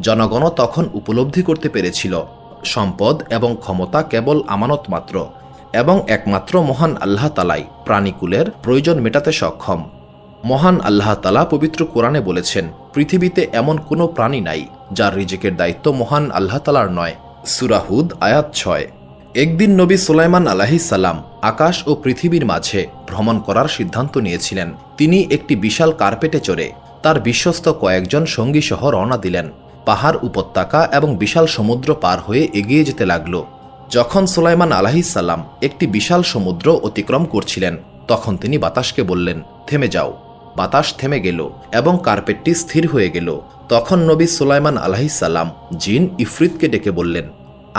জনগণও তখন উপলব্ধি করতে পেরেছিল সম্পদ এবং ক্ষমতা কেবল আমানত মাত্র, এবং একমাত্র মহান আল্লাহ তাআলাই প্রাণীকুলের প্রয়োজন মেটাতে সক্ষম। মহান আল্লাহ তাআলা পবিত্র কোরআনে বলেছেন, পৃথিবীতে এমন কোনো প্রাণী নাই যার রিজিকের দায়িত্ব মহান আল্লাহ তাআলার নয়। সূরা হুদ আয়াত 6। একদিন নবী সুলাইমান আলাইহিসসালাম আকাশ ও পৃথিবীর মাঝে ভ্রমণ করার সিদ্ধান্ত নিয়েছিলেন। তিনি একটি বিশাল কার্পেটে চড়ে তার বিশ্বস্ত কয়েকজন সঙ্গী সহ রওনা দিলেন। পাহাড়, উপত্যকা এবং বিশাল সমুদ্র পার হয়ে এগিয়ে যেতে লাগল। যখন সুলাইমান আলাইহিসসালাম একটি বিশাল সমুদ্র অতিক্রম করছিলেন, তখন তিনি বাতাসকে বললেন, থেমে যাও। বাতাস থেমে গেল এবং কার্পেটটি স্থির হয়ে গেল। তখন নবী সুলাইমান আলাইহিসসালাম জিন ইফরিতকে ডেকে বললেন,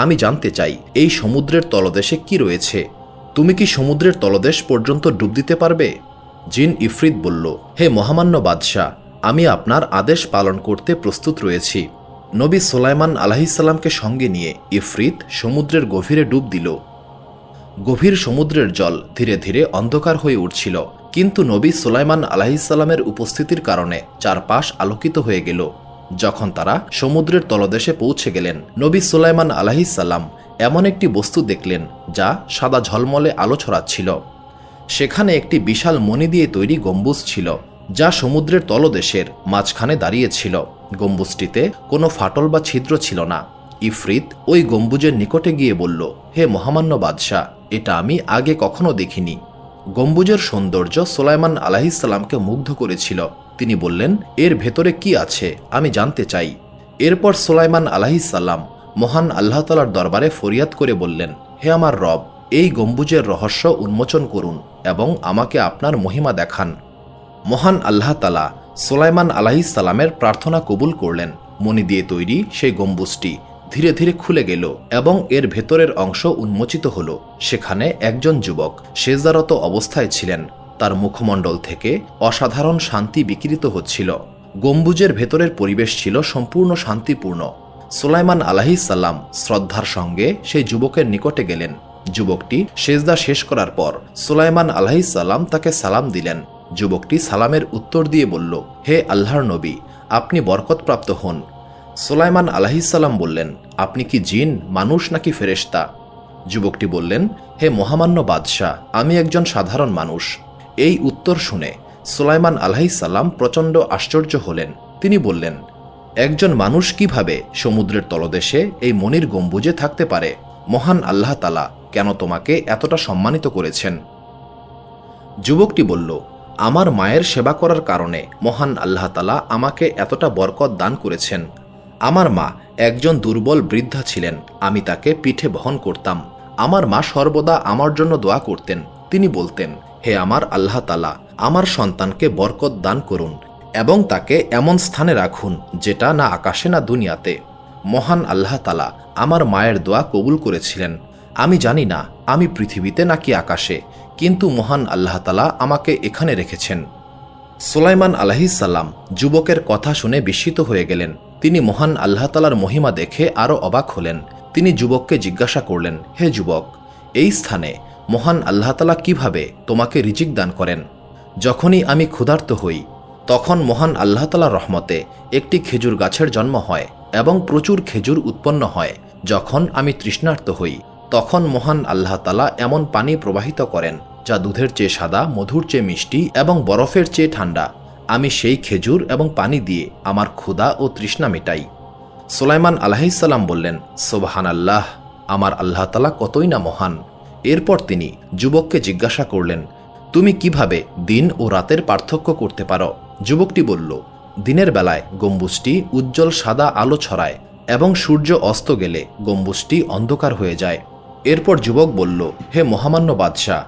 আমি জানতে চাই এই সমুদ্রের তলদেশে কি রয়েছে। তুমি কি সমুদ্রের তলদেশ পর্যন্ত ডুব দিতে পারবে? জিন ইফরিত বলল, হে মহামান্য বাদশাহ, আমি আপনার আদেশ পালন করতে প্রস্তুত রয়েছি। নবী সুলাইমান আলাইহিসসালামকে সঙ্গে নিয়ে ইফরিত সমুদ্রের গভীরে ডুব দিল। গভীর সমুদ্রের জল ধীরে ধীরে অন্ধকার হয়ে উঠছিল, কিন্তু নবী সুলাইমান আলাইহিসসালামের উপস্থিতির কারণে চারপাশ আলোকিত হয়ে গেল। যখন তারা সমুদ্রের তলদেশে পৌঁছে গেলেন, নবী সুলাইমান আলাইহিসসালাম এমন একটি বস্তু দেখলেন যা সাদা ঝলমলে আলো ছড়াচ্ছিল। সেখানে একটি বিশাল মণি দিয়ে তৈরি গম্বুজ ছিল, যা সমুদ্রের তলদেশের মাঝখানে দাঁড়িয়েছিল। গম্বুজটিতে কোনো ফাটল বা ছিদ্র ছিল না। ইফরিত ওই গম্বুজের নিকটে গিয়ে বলল, হে মহামান্য বাদশাহ, এটা আমি আগে কখনো দেখিনি। গম্বুজের সৌন্দর্য সুলাইমান আলাইহিসসালামকে মুগ্ধ করেছিল। তিনি বললেন, এর ভেতরে কি আছে আমি জানতে চাই। এরপর সুলাইমান আলাইহিসসালাম মহান আল্লাহ তাআলার দরবারে ফরিয়াদ করে বললেন, হে আমার রব, এই গম্বুজের রহস্য উন্মোচন করুন এবং আমাকে আপনার মহিমা দেখান। মহান আল্লাহ তাআলা সুলাইমান আলাইহিসসালামের প্রার্থনা কবুল করলেন। মণি দিয়ে তৈরি সেই গম্বুজটি ধীরে ধীরে খুলে গেল এবং এর ভেতরের অংশ উন্মোচিত হল। সেখানে একজন যুবক সেজদারত অবস্থায় ছিলেন। তার মুখমণ্ডল থেকে অসাধারণ শান্তি বিকিরিত হচ্ছিল। গম্বুজের ভেতরের পরিবেশ ছিল সম্পূর্ণ শান্তিপূর্ণ। সুলাইমান আলাইহিসসালাম শ্রদ্ধার সঙ্গে সেই যুবকের নিকটে গেলেন। যুবকটি সেজদা শেষ করার পর সুলাইমান আলাইহিসসালাম তাকে সালাম দিলেন। যুবকটি সালামের উত্তর দিয়ে বলল, হে আল্লাহর নবী, আপনি বরকতপ্রাপ্ত হন। সুলাইমান আলাইহিসসালাম বললেন, আপনি কি জিন, মানুষ নাকি ফেরেশতা? যুবকটি বললেন, হে মহামান্য বাদশাহ, আমি একজন সাধারণ মানুষ। এই উত্তর শুনে সুলাইমান আলাইহিসসালাম প্রচণ্ড আশ্চর্য হলেন। তিনি বললেন, একজন মানুষ কিভাবে সমুদ্রের তলদেশে এই মণির গম্বুজে থাকতে পারে? মহান আল্লাহ তাআলা কেন তোমাকে এতটা সম্মানিত করেছেন? যুবকটি বলল, আমার মায়ের সেবা করার কারণে মহান আল্লাহ তাআলা আমাকে এতটা বরকত দান করেছেন। আমার মা একজন দুর্বল বৃদ্ধা ছিলেন। আমি তাকে পিঠে বহন করতাম। আমার মা সর্বদা আমার জন্য দোয়া করতেন। তিনি বলতেন, হে আমার আল্লাহ তাআলা, আমার সন্তানকে বরকত দান করুন এবং তাকে এমন স্থানে রাখুন যেটা না আকাশে না দুনিয়াতে। মহান আল্লাহ তাআলা আমার মায়ের দোয়া কবুল করেছিলেন। আমি জানি না আমি পৃথিবীতে নাকি আকাশে, কিন্তু মহান আল্লাহ তাআলা আমাকে এখানে রেখেছেন। সুলাইমান আলাইহিসসালাম যুবকের কথা শুনে বিস্মিত হয়ে গেলেন। তিনি মহান আল্লাহ তাআলার মহিমা দেখে আরও অবাক হলেন। তিনি যুবককে জিজ্ঞাসা করলেন, হে যুবক, এই স্থানে মহান আল্লাহ তাআলা কিভাবে তোমাকে রিজিক দান করেন? যখনই আমি ক্ষুধার্ত হই, তখন মহান আল্লাহ তাআলার রহমতে একটি খেজুর গাছের জন্ম হয় এবং প্রচুর খেজুর উৎপন্ন হয়। যখন আমি তৃষ্ণার্ত হই, তখন মহান আল্লাহ তাআলা এমন পানি প্রবাহিত করেন যা দুধের চেয়ে সাদা, মধুর চেয়ে মিষ্টি এবং বরফের চেয়ে ঠান্ডা। আমি সেই খেজুর এবং পানি দিয়ে আমার ক্ষুধা ও তৃষ্ণা মেটাই। সুলাইমান আলাইহিসসালাম বললেন, সুবহানাল্লাহ, আমার আল্লাহ তাআলা কতই না মহান। এরপর তিনি যুবককে জিজ্ঞাসা করলেন, তুমি কিভাবে দিন ও রাতের পার্থক্য করতে পারো? যুবকটি বলল, দিনের বেলায় গম্বুজটি উজ্জ্বল সাদা আলো ছড়ায় এবং সূর্য অস্ত গেলে গম্বুজটি অন্ধকার হয়ে যায়। এরপর যুবক বলল, হে মহামান্য বাদশাহ,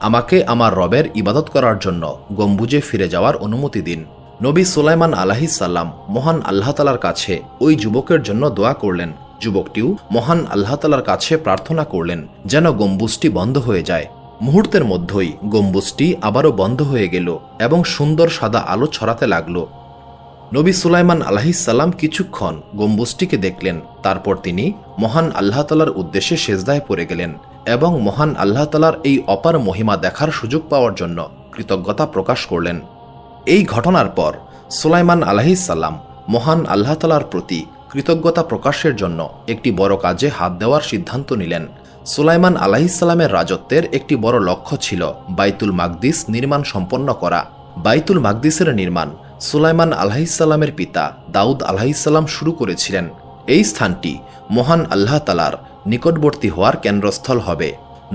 আমাকে আমার রবের ইবাদত করার জন্য গম্বুজে ফিরে যাওয়ার অনুমতি দিন। নবী সুলাইমান আলাইহিসসালাম মহান আল্লাহ তাআলার কাছে ওই যুবকের জন্য দোয়া করলেন। যুবকটিও মহান আল্লাহ তাআলার কাছে প্রার্থনা করলেন যেন গম্বুজটি বন্ধ হয়ে যায়। মুহূর্তের মধ্যেই গম্বুজটি আবারও বন্ধ হয়ে গেল এবং সুন্দর সাদা আলো ছড়াতে লাগল। নবী সুলাইমান আলাইহিসসালাম কিছুক্ষণ গম্বুজটিকে দেখলেন। তারপর তিনি মহান আল্লাহ তাআলার উদ্দেশ্যে সেজদায় পড়ে গেলেন এবং মহান আল্লাহ তাআলার এই অপার মহিমা দেখার সুযোগ পাওয়ার জন্য কৃতজ্ঞতা প্রকাশ করলেন। এই ঘটনার পর সুলাইমান আলাইহিসসালাম মহান আল্লাহ তাআলার প্রতি কৃতজ্ঞতা প্রকাশের জন্য একটি বড় কাজে হাত দেওয়ার সিদ্ধান্ত নিলেন। সুলাইমান আলাইহিসসালামের রাজত্বের একটি বড় লক্ষ্য ছিল বাইতুল মাকদিস নির্মাণ সম্পন্ন করা। বাইতুল মাকদিসের নির্মাণ সুলাইমান আলাইহিসসালামের পিতা দাউদ আলাইহিসসালাম শুরু করেছিলেন। এই স্থানটি মহান আল্লাহ তাআলার নিকটবর্তী হওয়ার কেন্দ্রস্থল হবে।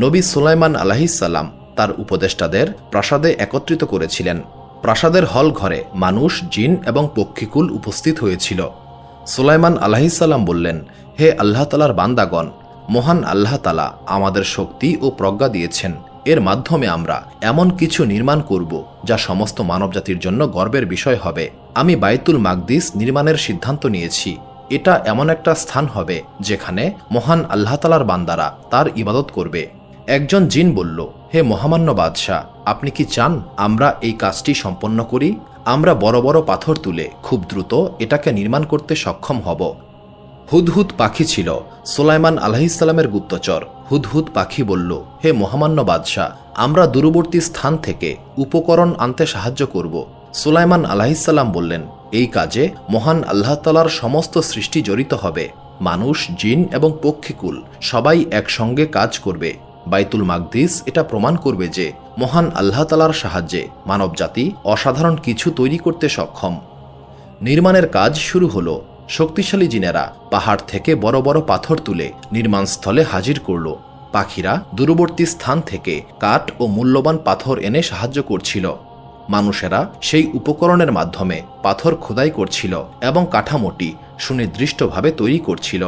নবী সুলাইমান আলাইহিসসালাম তার উপদেষ্টাদের প্রাসাদে একত্রিত করেছিলেন। প্রাসাদের হল ঘরে মানুষ, জিন এবং পক্ষীকুল উপস্থিত হয়েছিল। সুলাইমান আলাইহিসসালাম বললেন, হে আল্লাহ তাআলার বান্দাগণ, মহান আল্লাহ তাআলা আমাদের শক্তি ও প্রজ্ঞা দিয়েছেন। এর মাধ্যমে আমরা এমন কিছু নির্মাণ করব যা সমস্ত মানবজাতির জন্য গর্বের বিষয় হবে। আমি বাইতুল মাকদিস নির্মাণের সিদ্ধান্ত নিয়েছি। এটা এমন একটা স্থান হবে যেখানে মহান আল্লাহ তাআলার বান্দারা তার ইবাদত করবে। একজন জিন বলল, হে মহামান্য বাদশাহ, আপনি কি চান আমরা এই কাজটি সম্পন্ন করি? আমরা বড় বড় পাথর তুলে খুব দ্রুত এটাকে নির্মাণ করতে সক্ষম হব। হুদহুদ পাখি ছিল সুলাইমান আলাইহিসসালামের গুপ্তচর। হুদহুদ পাখি বলল, হে মহামান্য বাদশাহ, আমরা দূরবর্তী স্থান থেকে উপকরণ আনতে সাহায্য করব। সুলাইমান আলাইহিসসালাম বললেন, এই কাজে মহান আল্লাহ তাআলার সমস্ত সৃষ্টি জড়িত হবে। মানুষ, জিন এবং পক্ষীকুল সবাই একসঙ্গে কাজ করবে। বাইতুল মাকদিস এটা প্রমাণ করবে যে মহান আল্লাহ তাআলার সাহায্যে মানবজাতি অসাধারণ কিছু তৈরি করতে সক্ষম। নির্মাণের কাজ শুরু হলো। শক্তিশালী জিনেরা পাহাড় থেকে বড় বড় পাথর তুলে নির্মাণস্থলে হাজির করল। পাখিরা দূরবর্তী স্থান থেকে কাঠ ও মূল্যবান পাথর এনে সাহায্য করছিল। মানুষেরা সেই উপকরণের মাধ্যমে পাথর খোদাই করছিল এবং কাঠামোটি সুনির্দিষ্টভাবে তৈরি করছিল।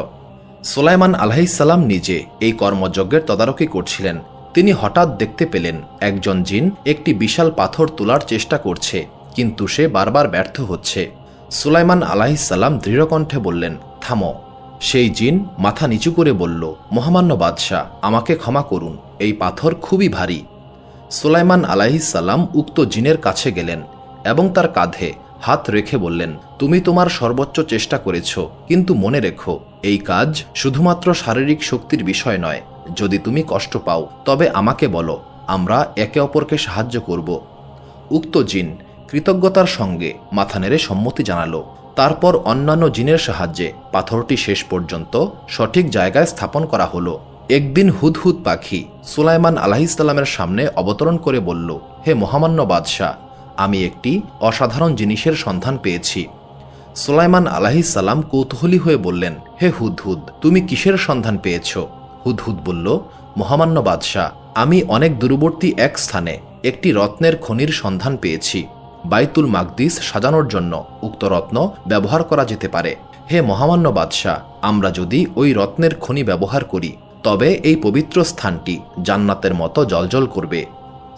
সুলাইমান আলাইহিসসালাম নিজে এই কর্মযজ্ঞের তদারকি করছিলেন। তিনি হঠাৎ দেখতে পেলেন একজন জিন একটি বিশাল পাথর তোলার চেষ্টা করছে, কিন্তু সে বারবার ব্যর্থ হচ্ছে। সুলাইমান আলাইহিসসালাম দৃঢ়কণ্ঠে বললেন, থামো। সেই জিন মাথা নিচু করে বলল, মহামান্য বাদশাহ, আমাকে ক্ষমা করুন, এই পাথর খুবই ভারী। সুলাইমান আলাইহিসসালাম উক্ত জিনের কাছে গেলেন এবং তার কাঁধে হাত রেখে বললেন, তুমি তোমার সর্বোচ্চ চেষ্টা করেছ, কিন্তু মনে রেখো এই কাজ শুধুমাত্র শারীরিক শক্তির বিষয় নয়। যদি তুমি কষ্ট পাও তবে আমাকে বলো, আমরা একে অপরকে সাহায্য করব। উক্ত জিন কৃতজ্ঞতার সঙ্গে মাথা নেড়ে সম্মতি জানালো। তারপর অন্যান্য জিনের সাহায্যে পাথরটি শেষ পর্যন্ত সঠিক জায়গায় স্থাপন করা হলো। একদিন হুদহুদ পাখি সুলাইমান আলাইহিসসালামের সামনে অবতরণ করে বলল, হে মহামান্য বাদশাহ, আমি একটি অসাধারণ জিনিসের সন্ধান পেয়েছি। সুলাইমান আলাইহিসসালাম কৌতূহলী হয়ে বললেন, হে হুদহুদ, তুমি কিসের সন্ধান পেয়েছ? হুদহুদ বলল, মহামান্য বাদশাহ, আমি অনেক দূরবর্তী এক স্থানে একটি রত্নের খনির সন্ধান পেয়েছি। বাইতুল মাকদিস সাজানোর জন্য উক্ত রত্ন ব্যবহার করা যেতে পারে। হে মহামান্য বাদশাহ, আমরা যদি ওই রত্নের খনি ব্যবহার করি তবে এই পবিত্র স্থানটি জান্নাতের মতো জ্বলজ্বল করবে।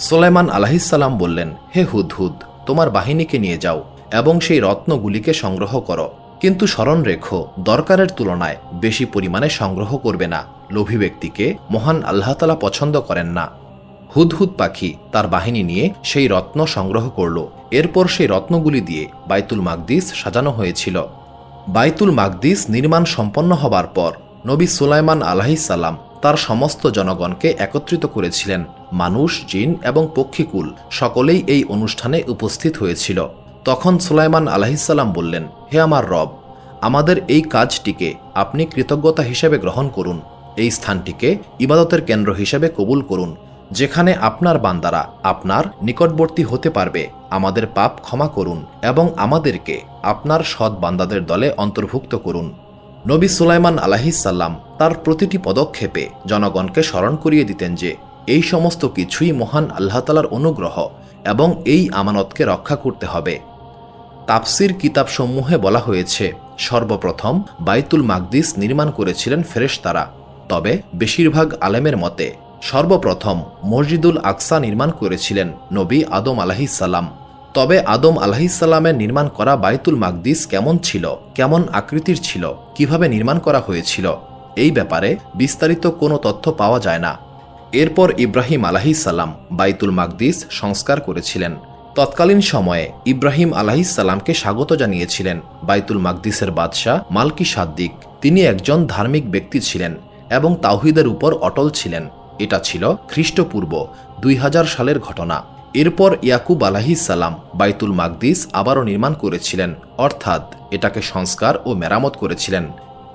সুলাইমান আলাইহিসসালাম বললেন, হে হুদহুদ, তোমার বাহিনীকে নিয়ে যাও এবং সেই রত্নগুলিকে সংগ্রহ করো, কিন্তু স্মরণ রেখো দরকারের তুলনায় বেশি পরিমাণে সংগ্রহ করবে না। লোভী ব্যক্তিকে মহান আল্লাহ তাআলা পছন্দ করেন না। হুদহুদ পাখি তার বাহিনী নিয়ে সেই রত্ন সংগ্রহ করল। এরপর সেই রত্নগুলি দিয়ে বাইতুল মাকদিস সাজানো হয়েছিল। বাইতুল মাকদিস নির্মাণ সম্পন্ন হবার পর নবী সুলাইমান আলাইহিসসালাম তার সমস্ত জনগণকে একত্রিত করেছিলেন। মানুষ, জিন এবং পক্ষীকুল সকলেই এই অনুষ্ঠানে উপস্থিত হয়েছিল। তখন সুলাইমান আলাইহিসসালাম বললেন, হে আমার রব, আমাদের এই কাজটিকে আপনি কৃতজ্ঞতা হিসেবে গ্রহণ করুন। এই স্থানটিকে ইবাদতের কেন্দ্র হিসেবে কবুল করুন, যেখানে আপনার বান্দারা আপনার নিকটবর্তী হতে পারবে। আমাদের পাপ ক্ষমা করুন এবং আমাদেরকে আপনার সৎ বান্দাদের দলে অন্তর্ভুক্ত করুন। নবী সুলাইমান আলাইহিসসালাম তার প্রতিটি পদক্ষেপে জনগণকে স্মরণ করিয়ে দিতেন যে এই সমস্ত কিছুই মহান আল্লাহ তাআলার অনুগ্রহ এবং এই আমানতকে রক্ষা করতে হবে। তাফসির কিতাবসমূহে বলা হয়েছে, সর্বপ্রথম বাইতুল মাকদিস নির্মাণ করেছিলেন ফেরেশতারা। তবে বেশিরভাগ আলেমের মতে সর্বপ্রথম মসজিদুল আকসা নির্মাণ করেছিলেন নবী আদম আলাইহিসসালাম। তবে আদম আলাইহিসসালামের নির্মাণ করা বাইতুল মাকদিস কেমন ছিল, কেমন আকৃতির ছিল, কিভাবে নির্মাণ করা হয়েছিল, এই ব্যাপারে বিস্তারিত কোনো তথ্য পাওয়া যায় না। এরপর ইব্রাহিম আলাইহিসসালাম বাইতুল মাকদিস সংস্কার করেছিলেন। তৎকালীন সময়ে ইব্রাহিম আলাইহিসসালামকে স্বাগত জানিয়েছিলেন বাইতুল মাকদিসের বাদশাহ মালকি সাদ্দিক। তিনি একজন ধার্মিক ব্যক্তি ছিলেন এবং তাওহীদের উপর অটল ছিলেন। এটা ছিল খ্রিস্টপূর্ব 2000 সালের ঘটনা। এরপর ইয়াকুব আলাইহিসসালাম বাইতুল মাকদিস আবারও নির্মাণ করেছিলেন, অর্থাৎ এটাকে সংস্কার ও মেরামত করেছিলেন।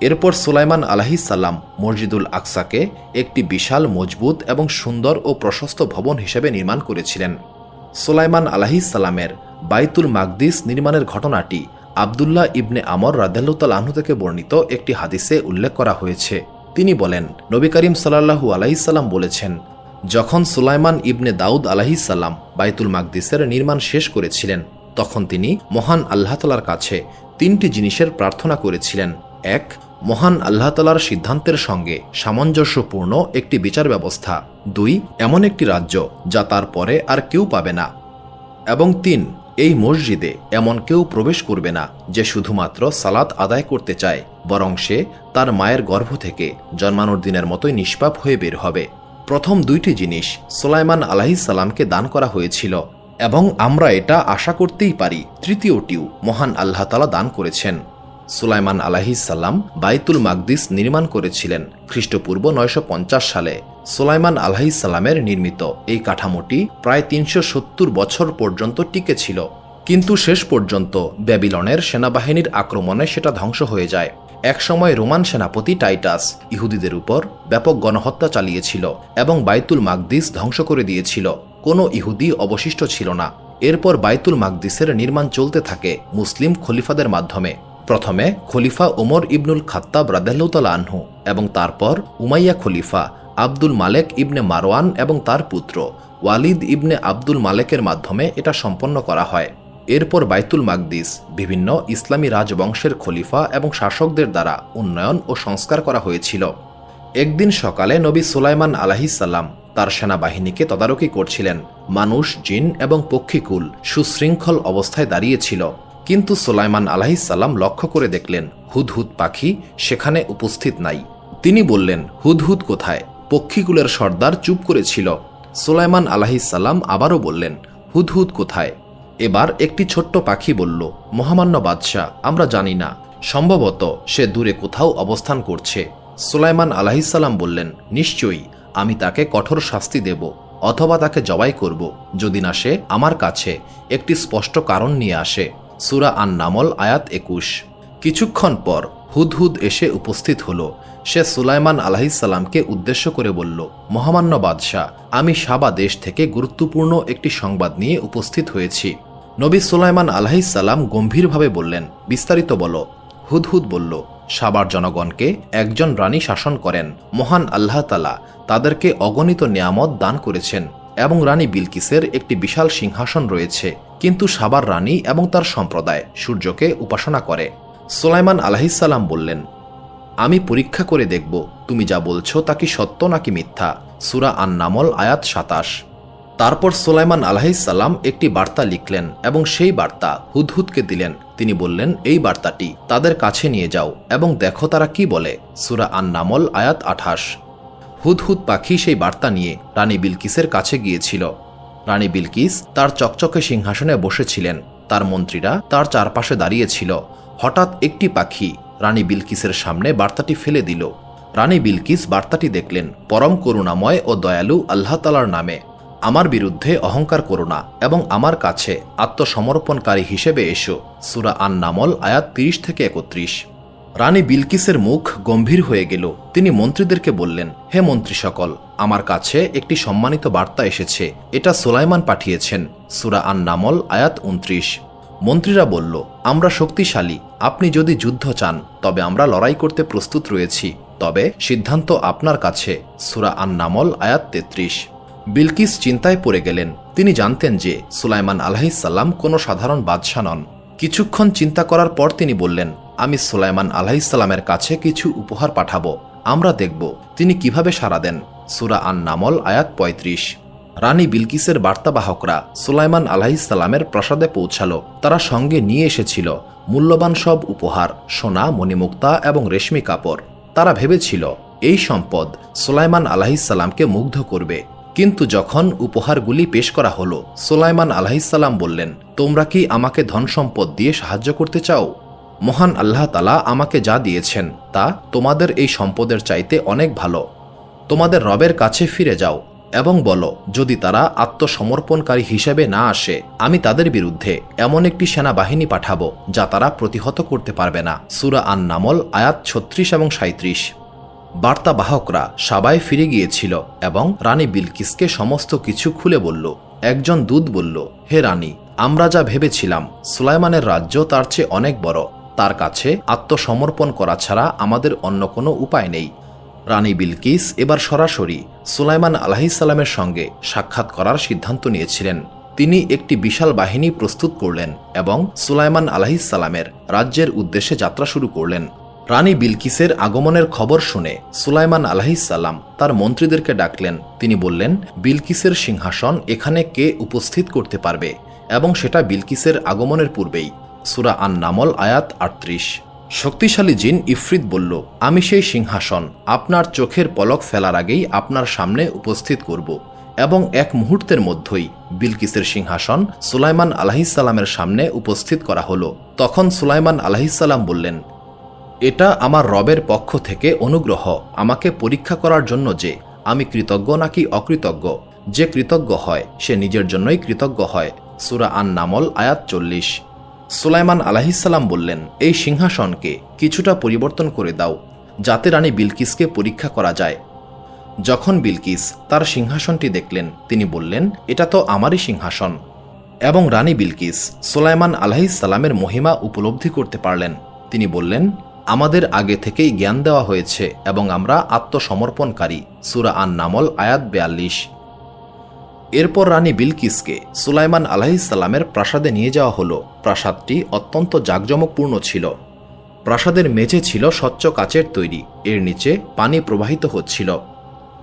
এরপর সুলাইমান আলাইহিসসালাম মসজিদুল আকসাকে একটি বিশাল, মজবুত এবং সুন্দর ও প্রশস্ত ভবন হিসেবে নির্মাণ করেছিলেন। সুলাইমান আলাইহিসসালামের বাইতুল মাকদিস নির্মাণের ঘটনাটি আবদুল্লাহ ইবনে আমর রাদিয়াল্লাহু তাআলা আনহু থেকে বর্ণিত একটি হাদিসে উল্লেখ করা হয়েছে। তিনি বলেন, নবী করিম সাল্লাল্লাহু আলাইহি সাল্লাম বলেছেন, যখন সুলাইমান ইবনে দাউদ আলাইহিসসালাম বাইতুল মাকদিসের নির্মাণ শেষ করেছিলেন, তখন তিনি মহান আল্লাহ তাআলার কাছে 3টি জিনিসের প্রার্থনা করেছিলেন। 1. মহান আল্লাহ তাআলার সিদ্ধান্তের সঙ্গে সামঞ্জস্যপূর্ণ একটি বিচার ব্যবস্থা। 2. এমন একটি রাজ্য যা তার পরে আর কেউ পাবে না। এবং 3. এই মসজিদে এমন কেউ প্রবেশ করবে না যে শুধুমাত্র সালাত আদায় করতে চায়, বরং সে তার মায়ের গর্ভ থেকে জন্মানোর দিনের মতোই নিষ্পাপ হয়ে বের হবে। প্রথম 2টি জিনিস সুলাইমান আলাইহিসসালামকে দান করা হয়েছিল এবং আমরা এটা আশা করতেই পারি তৃতীয়টিও মহান আল্লাহ তাআলা দান করেছেন। সুলাইমান আলাইহিসসালাম বাইতুল মাকদিস নির্মাণ করেছিলেন খ্রিস্টপূর্ব 950 সালে। সুলাইমান আলাইহিসসালামের নির্মিত এই কাঠামোটি প্রায় 370 বছর পর্যন্ত টিকে ছিল, কিন্তু শেষ পর্যন্ত ব্যাবিলনের সেনাবাহিনীর আক্রমণে সেটা ধ্বংস হয়ে যায়। একসময় রোমান সেনাপতি টাইটাস ইহুদিদের উপর ব্যাপক গণহত্যা চালিয়েছিল এবং বাইতুল মাকদিস ধ্বংস করে দিয়েছিল। কোনো ইহুদি অবশিষ্ট ছিল না। এরপর বাইতুল মাকদিসের নির্মাণ চলতে থাকে মুসলিম খলিফাদের মাধ্যমে। প্রথমে খলিফা ওমর ইবনুল খাত্তাব রাদিয়াল্লাহু তাআলা আনহু এবং তারপর উমাইয়া খলিফা আব্দুল মালেক ইবনে মারওয়ান এবং তার পুত্র ওয়ালিদ ইবনে আব্দুল মালেকের মাধ্যমে এটা সম্পন্ন করা হয়। এরপর বাইতুল মাকদিস বিভিন্ন ইসলামী রাজবংশের খলিফা এবং শাসকদের দ্বারা উন্নয়ন ও সংস্কার করা হয়েছিল। একদিন সকালে নবী সুলাইমান আলাইহিসসালাম তার সেনাবাহিনীকে তদারকি করছিলেন। মানুষ, জিন এবং পক্ষীকুল সুশৃঙ্খল অবস্থায় দাঁড়িয়েছিল, কিন্তু সুলাইমান আলাইহিসসালাম লক্ষ্য করে দেখলেন হুদহুদ পাখি সেখানে উপস্থিত নাই। তিনি বললেন, হুদহুদ কোথায়? পক্ষীকুলের সর্দার চুপ করেছিল। সুলাইমান আলাইহিসসালাম আবারও বললেন, হুদহুদ কোথায়? এবার একটি ছোট্ট পাখি বলল, মহামান্য বাদশাহ, আমরা জানি না, সম্ভবত সে দূরে কোথাও অবস্থান করছে। সুলাইমান আলাইহিসসালাম বললেন, নিশ্চয়ই আমি তাকে কঠোর শাস্তি দেব অথবা তাকে জবাই করব যদি না সে আমার কাছে একটি স্পষ্ট কারণ নিয়ে আসে। সূরা আন-নামল আয়াত 21। কিছুক্ষণ পর হুদহুদ এসে উপস্থিত হল। সে সুলাইমান আলাইহিসসালামকে উদ্দেশ্য করে বলল, মহামান্য বাদশাহ, আমি সাবা দেশ থেকে গুরুত্বপূর্ণ একটি সংবাদ নিয়ে উপস্থিত হয়েছি। নবী সুলাইমান আলাইহিসসালাম গম্ভীরভাবে বললেন, বিস্তারিত বলো। হুদহুদ বলল, সাবার জনগণকে একজন রানী শাসন করেন। মহান আল্লাহ তাআলা তাদেরকে অগণিত নেয়ামত দান করেছেন এবং রানী বিলকিসের একটি বিশাল সিংহাসন রয়েছে, কিন্তু সাবার রানী এবং তার সম্প্রদায় সূর্যকে উপাসনা করে। সুলাইমান আলাইহিসসালাম বললেন, আমি পরীক্ষা করে দেখব তুমি যা বলছো তা কি সত্য নাকি মিথ্যা। সূরা আন-নামল আয়াত 27। তারপর সুলাইমান আলাইহিসসালাম একটি বার্তা লিখলেন এবং সেই বার্তা হুদহুদকে দিলেন। তিনি বললেন, এই বার্তাটি তাদের কাছে নিয়ে যাও এবং দেখো তারা কি বলে। সূরা আন-নামল আয়াত 28। হুদহুদ পাখি সেই বার্তা নিয়ে রানী বিলকিসের কাছে গিয়েছিল। রানী বিলকিস তার চকচকে সিংহাসনে বসেছিলেন, তার মন্ত্রীরা তার চারপাশে দাঁড়িয়েছিল। হঠাৎ একটি পাখি রানী বিলকিসের সামনে বার্তাটি ফেলে দিল। রানী বিলকিস বার্তাটি দেখলেন, পরম করুণাময় ও দয়ালু আল্লাহ তাআলার নামে, আমার বিরুদ্ধে অহংকার করো না এবং আমার কাছে আত্মসমর্পণকারী হিসেবে এসো। সূরা আন-নামল আয়াত 30 থেকে 31। রানী বিলকিসের মুখ গম্ভীর হয়ে গেল। তিনি মন্ত্রীদেরকে বললেন, হে মন্ত্রী সকল, আমার কাছে একটি সম্মানিত বার্তা এসেছে, এটা সুলাইমান পাঠিয়েছেন। সূরা আন-নামল আয়াত 29। মন্ত্রীরা বলল, আমরা শক্তিশালী, আপনি যদি যুদ্ধ চান তবে আমরা লড়াই করতে প্রস্তুত রয়েছি, তবে সিদ্ধান্ত আপনার কাছে। সূরা আন-নামল আয়াত 33। বিলকিস চিন্তায় পড়ে গেলেন। তিনি জানতেন যে সুলাইমান আলাইহিসসালাম কোনো সাধারণ বাদশাহ নন। কিছুক্ষণ চিন্তা করার পর তিনি বললেন, আমি সুলাইমান আলাইহিসসালামের কাছে কিছু উপহার পাঠাবো, আমরা দেখব তিনি কিভাবে সাড়া দেন। সূরা আন-নামল আয়াত 35। রানী বিলকিসের বার্তাবাহকরা সুলাইমান আলাইহিসসালামের প্রাসাদে পৌঁছালো। তারা সঙ্গে নিয়ে এসেছিল মূল্যবান সব উপহার, সোনা, মণিমুক্তা এবং রেশমি কাপড়। তারা ভেবেছিল এই সম্পদ সুলাইমান আলাইহিসসালামকে মুগ্ধ করবে। কিন্তু যখন উপহারগুলি পেশ করা হলো, সুলাইমান আলাইহিসসালাম বললেন, তোমরা কি আমাকে ধন সম্পদ দিয়ে সাহায্য করতে চাও? মহান আল্লাহ তাআলা আমাকে যা দিয়েছেন তা তোমাদের এই সম্পদের চাইতে অনেক ভালো। তোমাদের রবের কাছে ফিরে যাও এবং বলো, যদি তারা আত্মসমর্পণকারী হিসেবে না আসে, আমি তাদের বিরুদ্ধে এমন একটি সেনাবাহিনী পাঠাবো যা তারা প্রতিহত করতে পারবে না। সূরা আন-নামল আয়াত 36 এবং 37। বার্তাবাহকরা সাবায় ফিরে গিয়েছিল এবং রানী বিলকিসকে সমস্ত কিছু খুলে বলল। একজন দূত বলল, হে রানী, আমরা যা ভেবেছিলাম সুলাইমানের রাজ্য তার চেয়ে অনেক বড়। তার কাছে আত্মসমর্পণ করা ছাড়া আমাদের অন্য কোনো উপায় নেই। রানী বিলকিস এবার সরাসরি সুলাইমান আলাইহিসসালামের সঙ্গে সাক্ষাৎ করার সিদ্ধান্ত নিয়েছিলেন। তিনি একটি বিশাল বাহিনী প্রস্তুত করলেন এবং সুলাইমান আলাইহিসসালামের রাজ্যের উদ্দেশ্যে যাত্রা শুরু করলেন। রানী বিলকিসের আগমনের খবর শুনে সুলাইমান আলাইহিসসালাম তার মন্ত্রীদেরকে ডাকলেন। তিনি বললেন, বিলকিসের সিংহাসন এখানে কে উপস্থিত করতে পারবে, এবং সেটা বিলকিসের আগমনের পূর্বেই। সূরা আন-নামল আয়াত 38। শক্তিশালী জিন ইফরিত বলল, আমি সেই সিংহাসন আপনার চোখের পলক ফেলার আগেই আপনার সামনে উপস্থিত করব। এবং এক মুহূর্তের মধ্যেই বিলকিসের সিংহাসন সুলাইমান আলাইহিসসালামের সামনে উপস্থিত করা হলো। তখন সুলাইমান আলাইহিসসালাম বললেন, এটা আমার রবের পক্ষ থেকে অনুগ্রহ আমাকে পরীক্ষা করার জন্য যে আমি কৃতজ্ঞ নাকি অকৃতজ্ঞ। যে কৃতজ্ঞ হয় সে নিজের জন্যই কৃতজ্ঞ হয়। সূরা আন-নামল আয়াত 40। সুলাইমান আলাইহিসসালাম বললেন, এই সিংহাসনকে কিছুটা পরিবর্তন করে দাও যাতে রানী বিলকিসকে পরীক্ষা করা যায়। যখন বিলকিস তার সিংহাসনটি দেখলেন, তিনি বললেন, এটা তো আমারই সিংহাসন। এবং রানী বিলকিস সুলাইমান আলাইহিসসালামের মহিমা উপলব্ধি করতে পারলেন। তিনি বললেন, আমাদের আগে থেকেই জ্ঞান দেওয়া হয়েছে এবং আমরা আত্মসমর্পণকারী। সূরা আন-নামল আয়াত 42। এরপর রানী বিলকিসকে সুলাইমান আলাইহিসসালামের প্রাসাদে নিয়ে যাওয়া হলো। প্রাসাদটি অত্যন্ত জাঁকজমকপূর্ণ ছিল। প্রাসাদের মেঝে ছিল স্বচ্ছ কাচের তৈরি, এর নিচে পানি প্রবাহিত হচ্ছিল।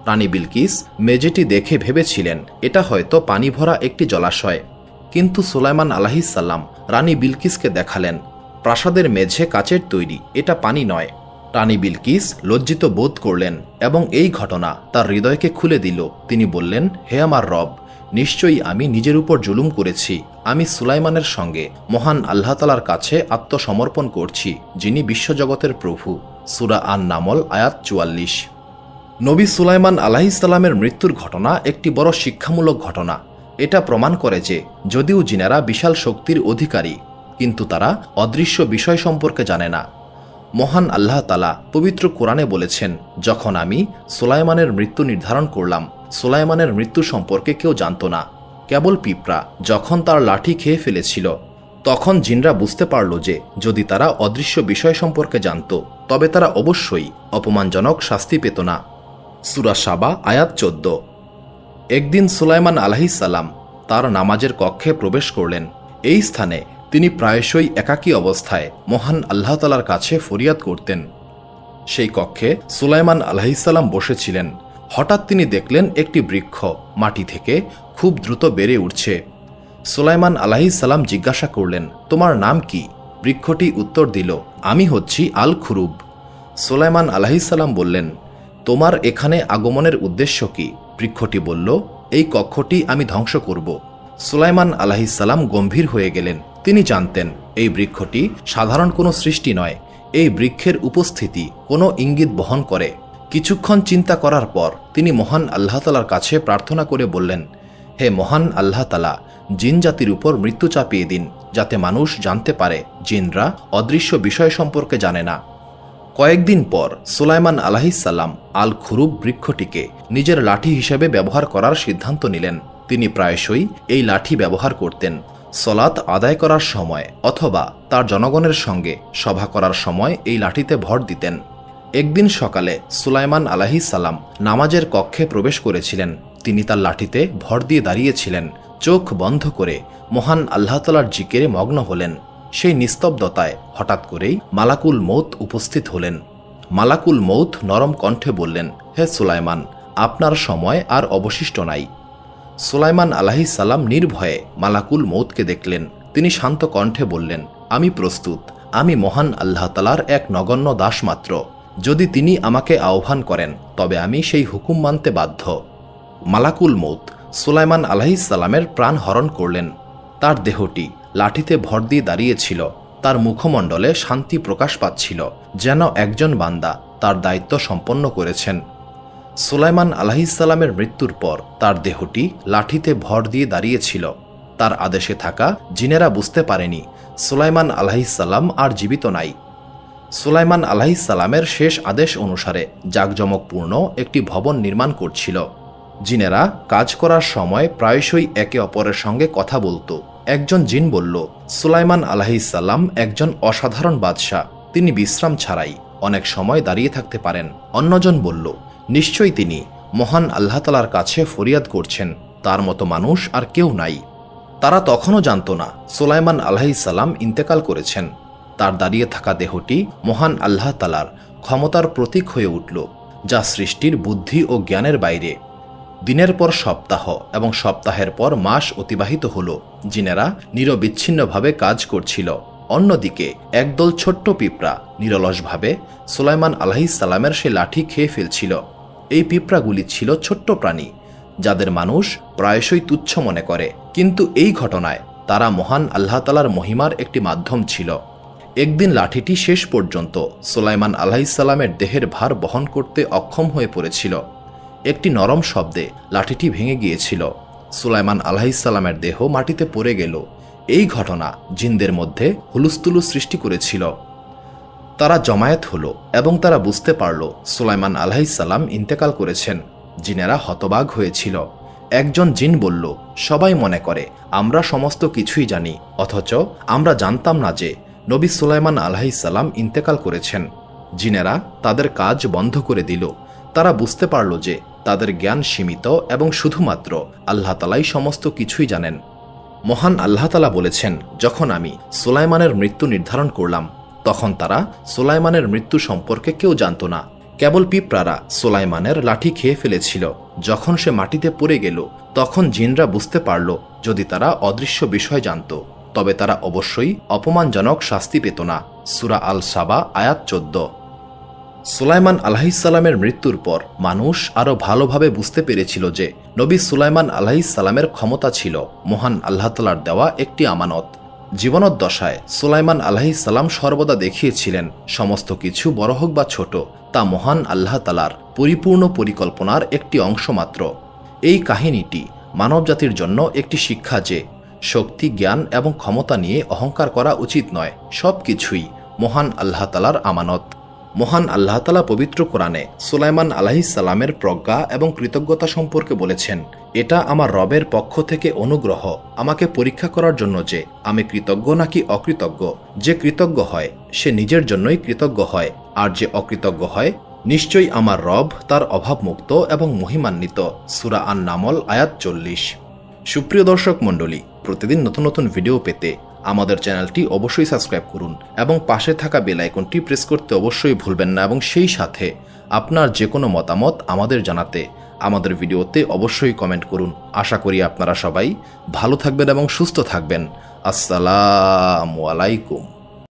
রানী বিলকিস মেঝেটি দেখে ভেবেছিলেন এটা হয়তো পানি ভরা একটি জলাশয়। কিন্তু সুলাইমান আলাইহিসসালাম রানী বিলকিসকে দেখালেন, প্রাসাদের মেঝে কাচের তৈরি, এটা পানি নয়। রানী বিলকিস লজ্জিত বোধ করলেন এবং এই ঘটনা তার হৃদয়কে খুলে দিল। তিনি বললেন, হে আমার রব, নিশ্চয়ই আমি নিজের উপর জুলুম করেছি। আমি সুলাইমানের সঙ্গে মহান আল্লাহ তাআলার কাছে আত্মসমর্পণ করছি, যিনি বিশ্বজগতের প্রভু। সূরা আন-নামল আয়াত 44। নবী সুলাইমান আলাইহিসসালামের মৃত্যুর ঘটনা একটি বড় শিক্ষামূলক ঘটনা। এটা প্রমাণ করে যে যদিও জিনেরা বিশাল শক্তির অধিকারী, কিন্তু তারা অদৃশ্য বিষয় সম্পর্কে জানে না। মহান আল্লাহ তাআলা পবিত্র কোরআনে বলেছেন, যখন আমি সুলাইমানের মৃত্যু নির্ধারণ করলাম, সুলাইমানের মৃত্যু সম্পর্কে কেউ জানত না, কেবল পিঁপড়া যখন তার লাঠি খেয়ে ফেলেছিল। তখন জিনরা বুঝতে পারল যে যদি তারা অদৃশ্য বিষয় সম্পর্কে জানত তবে তারা অবশ্যই অপমানজনক শাস্তি পেত না। সূরা সাবা আয়াত 14। একদিন সুলাইমান আলাইহিসসালাম তার নামাজের কক্ষে প্রবেশ করলেন। এই স্থানে তিনি প্রায়শই একাকী অবস্থায় মহান আল্লাহ তাআলার কাছে ফরিয়াদ করতেন। সেই কক্ষে সুলাইমান আলাইহিসসালাম বসেছিলেন। হঠাৎ তিনি দেখলেন একটি বৃক্ষ মাটি থেকে খুব দ্রুত বেড়ে উঠছে। সুলাইমান আলাইহিসসালাম জিজ্ঞাসা করলেন, তোমার নাম কি? বৃক্ষটি উত্তর দিল, আমি হচ্ছি আল খুরুব। সুলাইমান আলাইহিসসালাম বললেন, তোমার এখানে আগমনের উদ্দেশ্য কি? বৃক্ষটি বলল, এই কক্ষটি আমি ধ্বংস করব। সুলাইমান আলাইহিসসালাম গম্ভীর হয়ে গেলেন। তিনি জানতেন এই বৃক্ষটি সাধারণ কোনো সৃষ্টি নয়। এই বৃক্ষের উপস্থিতি কোনো ইঙ্গিত বহন করে। কিছুক্ষণ চিন্তা করার পর তিনি মহান আল্লাহ তাআলার কাছে প্রার্থনা করে বললেন, হে মহান আল্লাহ তাআলা, জিন জাতির উপর মৃত্যু চাপিয়ে দিন, যাতে মানুষ জানতে পারে জিনরা অদৃশ্য বিষয় সম্পর্কে জানে না। কয়েকদিন পর সুলাইমান আলাইহিসসালাম আল খুরুব বৃক্ষটিকে নিজের লাঠি হিসেবে ব্যবহার করার সিদ্ধান্ত নিলেন। তিনি প্রায়শই এই লাঠি ব্যবহার করতেন সলাত আদায় করার সময় অথবা তার জনগণের সঙ্গে সভা করার সময় এই লাঠিতে ভর দিতেন। একদিন সকালে সুলাইমান আলাইহিসসালাম নামাজের কক্ষে প্রবেশ করেছিলেন। তিনি তার লাঠিতে ভর দিয়ে দাঁড়িয়েছিলেন, চোখ বন্ধ করে মহান আল্লাহ তাআলার জিকিরে মগ্ন হলেন। সেই নিস্তব্ধতায় হঠাৎ করেই মালাকুল মৌত উপস্থিত হলেন। মালাকুল মৌত নরম কণ্ঠে বললেন, হে সুলাইমান, আপনার সময় আর অবশিষ্ট নাই। সুলাইমান আলাইহিস সালাম নির্ভয়ে মালাকুল মৌতকে দেখলেন। তিনি শান্ত কণ্ঠে বললেন, আমি প্রস্তুত। আমি মহান আল্লাহ তাআলার এক নগণ্য দাস মাত্র। যদি তিনি আমাকে আহ্বান করেন তবে আমি সেই হুকুম মানতে বাধ্য। মালাকুল মৌত সুলাইমান আলাইহিস সালামের প্রাণ হরণ করলেন। তার দেহটি লাঠিতে ভর দিয়ে দাঁড়িয়েছিল। তার মুখমণ্ডলে শান্তি প্রকাশ পাচ্ছিল, যেন একজন বান্দা তার দায়িত্ব সম্পন্ন করেছেন। সুলাইমান আলাইহিস সালামের মৃত্যুর পর তার দেহটি লাঠিতে ভর দিয়ে দাঁড়িয়েছিল। তার আদেশে থাকা জিনেরা বুঝতে পারেনি সুলাইমান আলাইহিস সালাম আর জীবিত নাই। সুলাইমান আলাইহিস সালামের শেষ আদেশ অনুসারে জাঁকজমকপূর্ণ একটি ভবন নির্মাণ করছিল। জিনেরা কাজ করার সময় প্রায়শই একে অপরের সঙ্গে কথা বলতো। একজন জিন বলল, সুলাইমান আলাইহিস সালাম একজন অসাধারণ বাদশাহ। তিনি বিশ্রাম ছাড়াই অনেক সময় দাঁড়িয়ে থাকতে পারেন। অন্যজন বলল, নিশ্চয়ই তিনি মহান আল্লাহ তাআলার কাছে ফরিয়াদ করছেন। তার মতো মানুষ আর কেউ নাই। তারা তখনও জানত না সুলাইমান আলাইহিস সালাম ইন্তেকাল করেছেন। তার দাঁড়িয়ে থাকা দেহটি মহান আল্লাহ তাআলার ক্ষমতার প্রতীক হয়ে উঠল, যা সৃষ্টির বুদ্ধি ও জ্ঞানের বাইরে। দিনের পর সপ্তাহ এবং সপ্তাহের পর মাস অতিবাহিত হল। জিনেরা নিরবিচ্ছিন্নভাবে কাজ করছিল। অন্যদিকে একদল ছোট্ট পিঁপড়া নিরলসভাবে সুলাইমান আলাইহিস সালামের সে লাঠি খেয়ে ফেলছিল। এই পিঁপড়াগুলি ছিল ছোট্ট প্রাণী, যাদের মানুষ প্রায়শই তুচ্ছ মনে করে, কিন্তু এই ঘটনায় তারা মহান আল্লাহ তাআলার মহিমার একটি মাধ্যম ছিল। একদিন লাঠিটি শেষ পর্যন্ত সুলাইমান আলাইহিস সালামের দেহের ভার বহন করতে অক্ষম হয়ে পড়েছিল। একটি নরম শব্দে লাঠিটি ভেঙে গিয়েছিল। সুলাইমান আলাইহিস সালামের দেহ মাটিতে পড়ে গেল। এই ঘটনা জিনদের মধ্যে হুলস্থুলু সৃষ্টি করেছিল। তারা জমায়েত হলো এবং তারা বুঝতে পারল সুলাইমান আলাইহিস সালাম ইন্তেকাল করেছেন। জিনেরা হতবাক হয়েছিল। একজন জিন বলল, সবাই মনে করে আমরা সমস্ত কিছুই জানি, অথচ আমরা জানতাম না যে নবী সুলাইমান আলাইহিস সালাম ইন্তেকাল করেছেন। জিনেরা তাদের কাজ বন্ধ করে দিল। তারা বুঝতে পারল যে তাদের জ্ঞান সীমিত এবং শুধুমাত্র আল্লাহ তাআলাই সমস্ত কিছুই জানেন। মহান আল্লাহ তাআলা বলেছেন, যখন আমি সুলাইমানের মৃত্যু নির্ধারণ করলাম তখন তারা সুলাইমানের মৃত্যু সম্পর্কে কেউ জানত না। কেবল পিঁপড়ারা সুলাইমানের লাঠি খেয়ে ফেলেছিল। যখন সে মাটিতে পড়ে গেল তখন জিনরা বুঝতে পারল যদি তারা অদৃশ্য বিষয় জানত তবে তারা অবশ্যই অপমানজনক শাস্তি পেত না। সূরা আল সাবা আয়াত 14। সুলাইমান আলাইহিস সালামের মৃত্যুর পর মানুষ আরও ভালোভাবে বুঝতে পেরেছিল যে নবী সুলাইমান আলাইহিস সালামের ক্ষমতা ছিল মহান আল্লাহ তাআলার দেওয়া একটি আমানত। জীবনোদ্দশায় সুলাইমান আলাইহিস সালাম সর্বদা দেখিয়েছিলেন সমস্ত কিছু বড় হোক বা ছোট, তা মহান আল্লাহ তাআলার পরিপূর্ণ পরিকল্পনার একটি অংশ মাত্র। এই কাহিনীটি মানবজাতির জন্য একটি শিক্ষা যে শক্তি, জ্ঞান এবং ক্ষমতা নিয়ে অহংকার করা উচিত নয়। সব কিছুই মহান আল্লাহ তাআলার আমানত। মহান আল্লাহ তাআলা পবিত্র কোরআনে সুলাইমান আলাইহিস সালামের প্রজ্ঞা এবং কৃতজ্ঞতা সম্পর্কে বলেছেন, এটা আমার রবের পক্ষ থেকে অনুগ্রহ আমাকে পরীক্ষা করার জন্য যে আমি কৃতজ্ঞ নাকি অকৃতজ্ঞ। যে কৃতজ্ঞ হয় সে নিজের জন্যই কৃতজ্ঞ হয়, আর যে অকৃতজ্ঞ হয় নিশ্চয়ই আমার রব তার অভাবমুক্ত এবং মহিমান্বিত। সূরা আন-নামল আয়াত 40। সুপ্রিয় দর্শক মণ্ডলী, প্রতিদিন নতুন নতুন ভিডিও পেতে আমাদের চ্যানেলটি অবশ্যই সাবস্ক্রাইব করুন এবং পাশে থাকা বেল আইকনটি প্রেস করতে অবশ্যই ভুলবেন না, এবং সেই সাথে আপনার যে কোনো মতামত আমাদের জানাতে আমাদের ভিডিওতে অবশ্যই কমেন্ট করুন। আশা করি আপনারা সবাই ভালো থাকবেন এবং সুস্থ থাকবেন। আসসালামু আলাইকুম।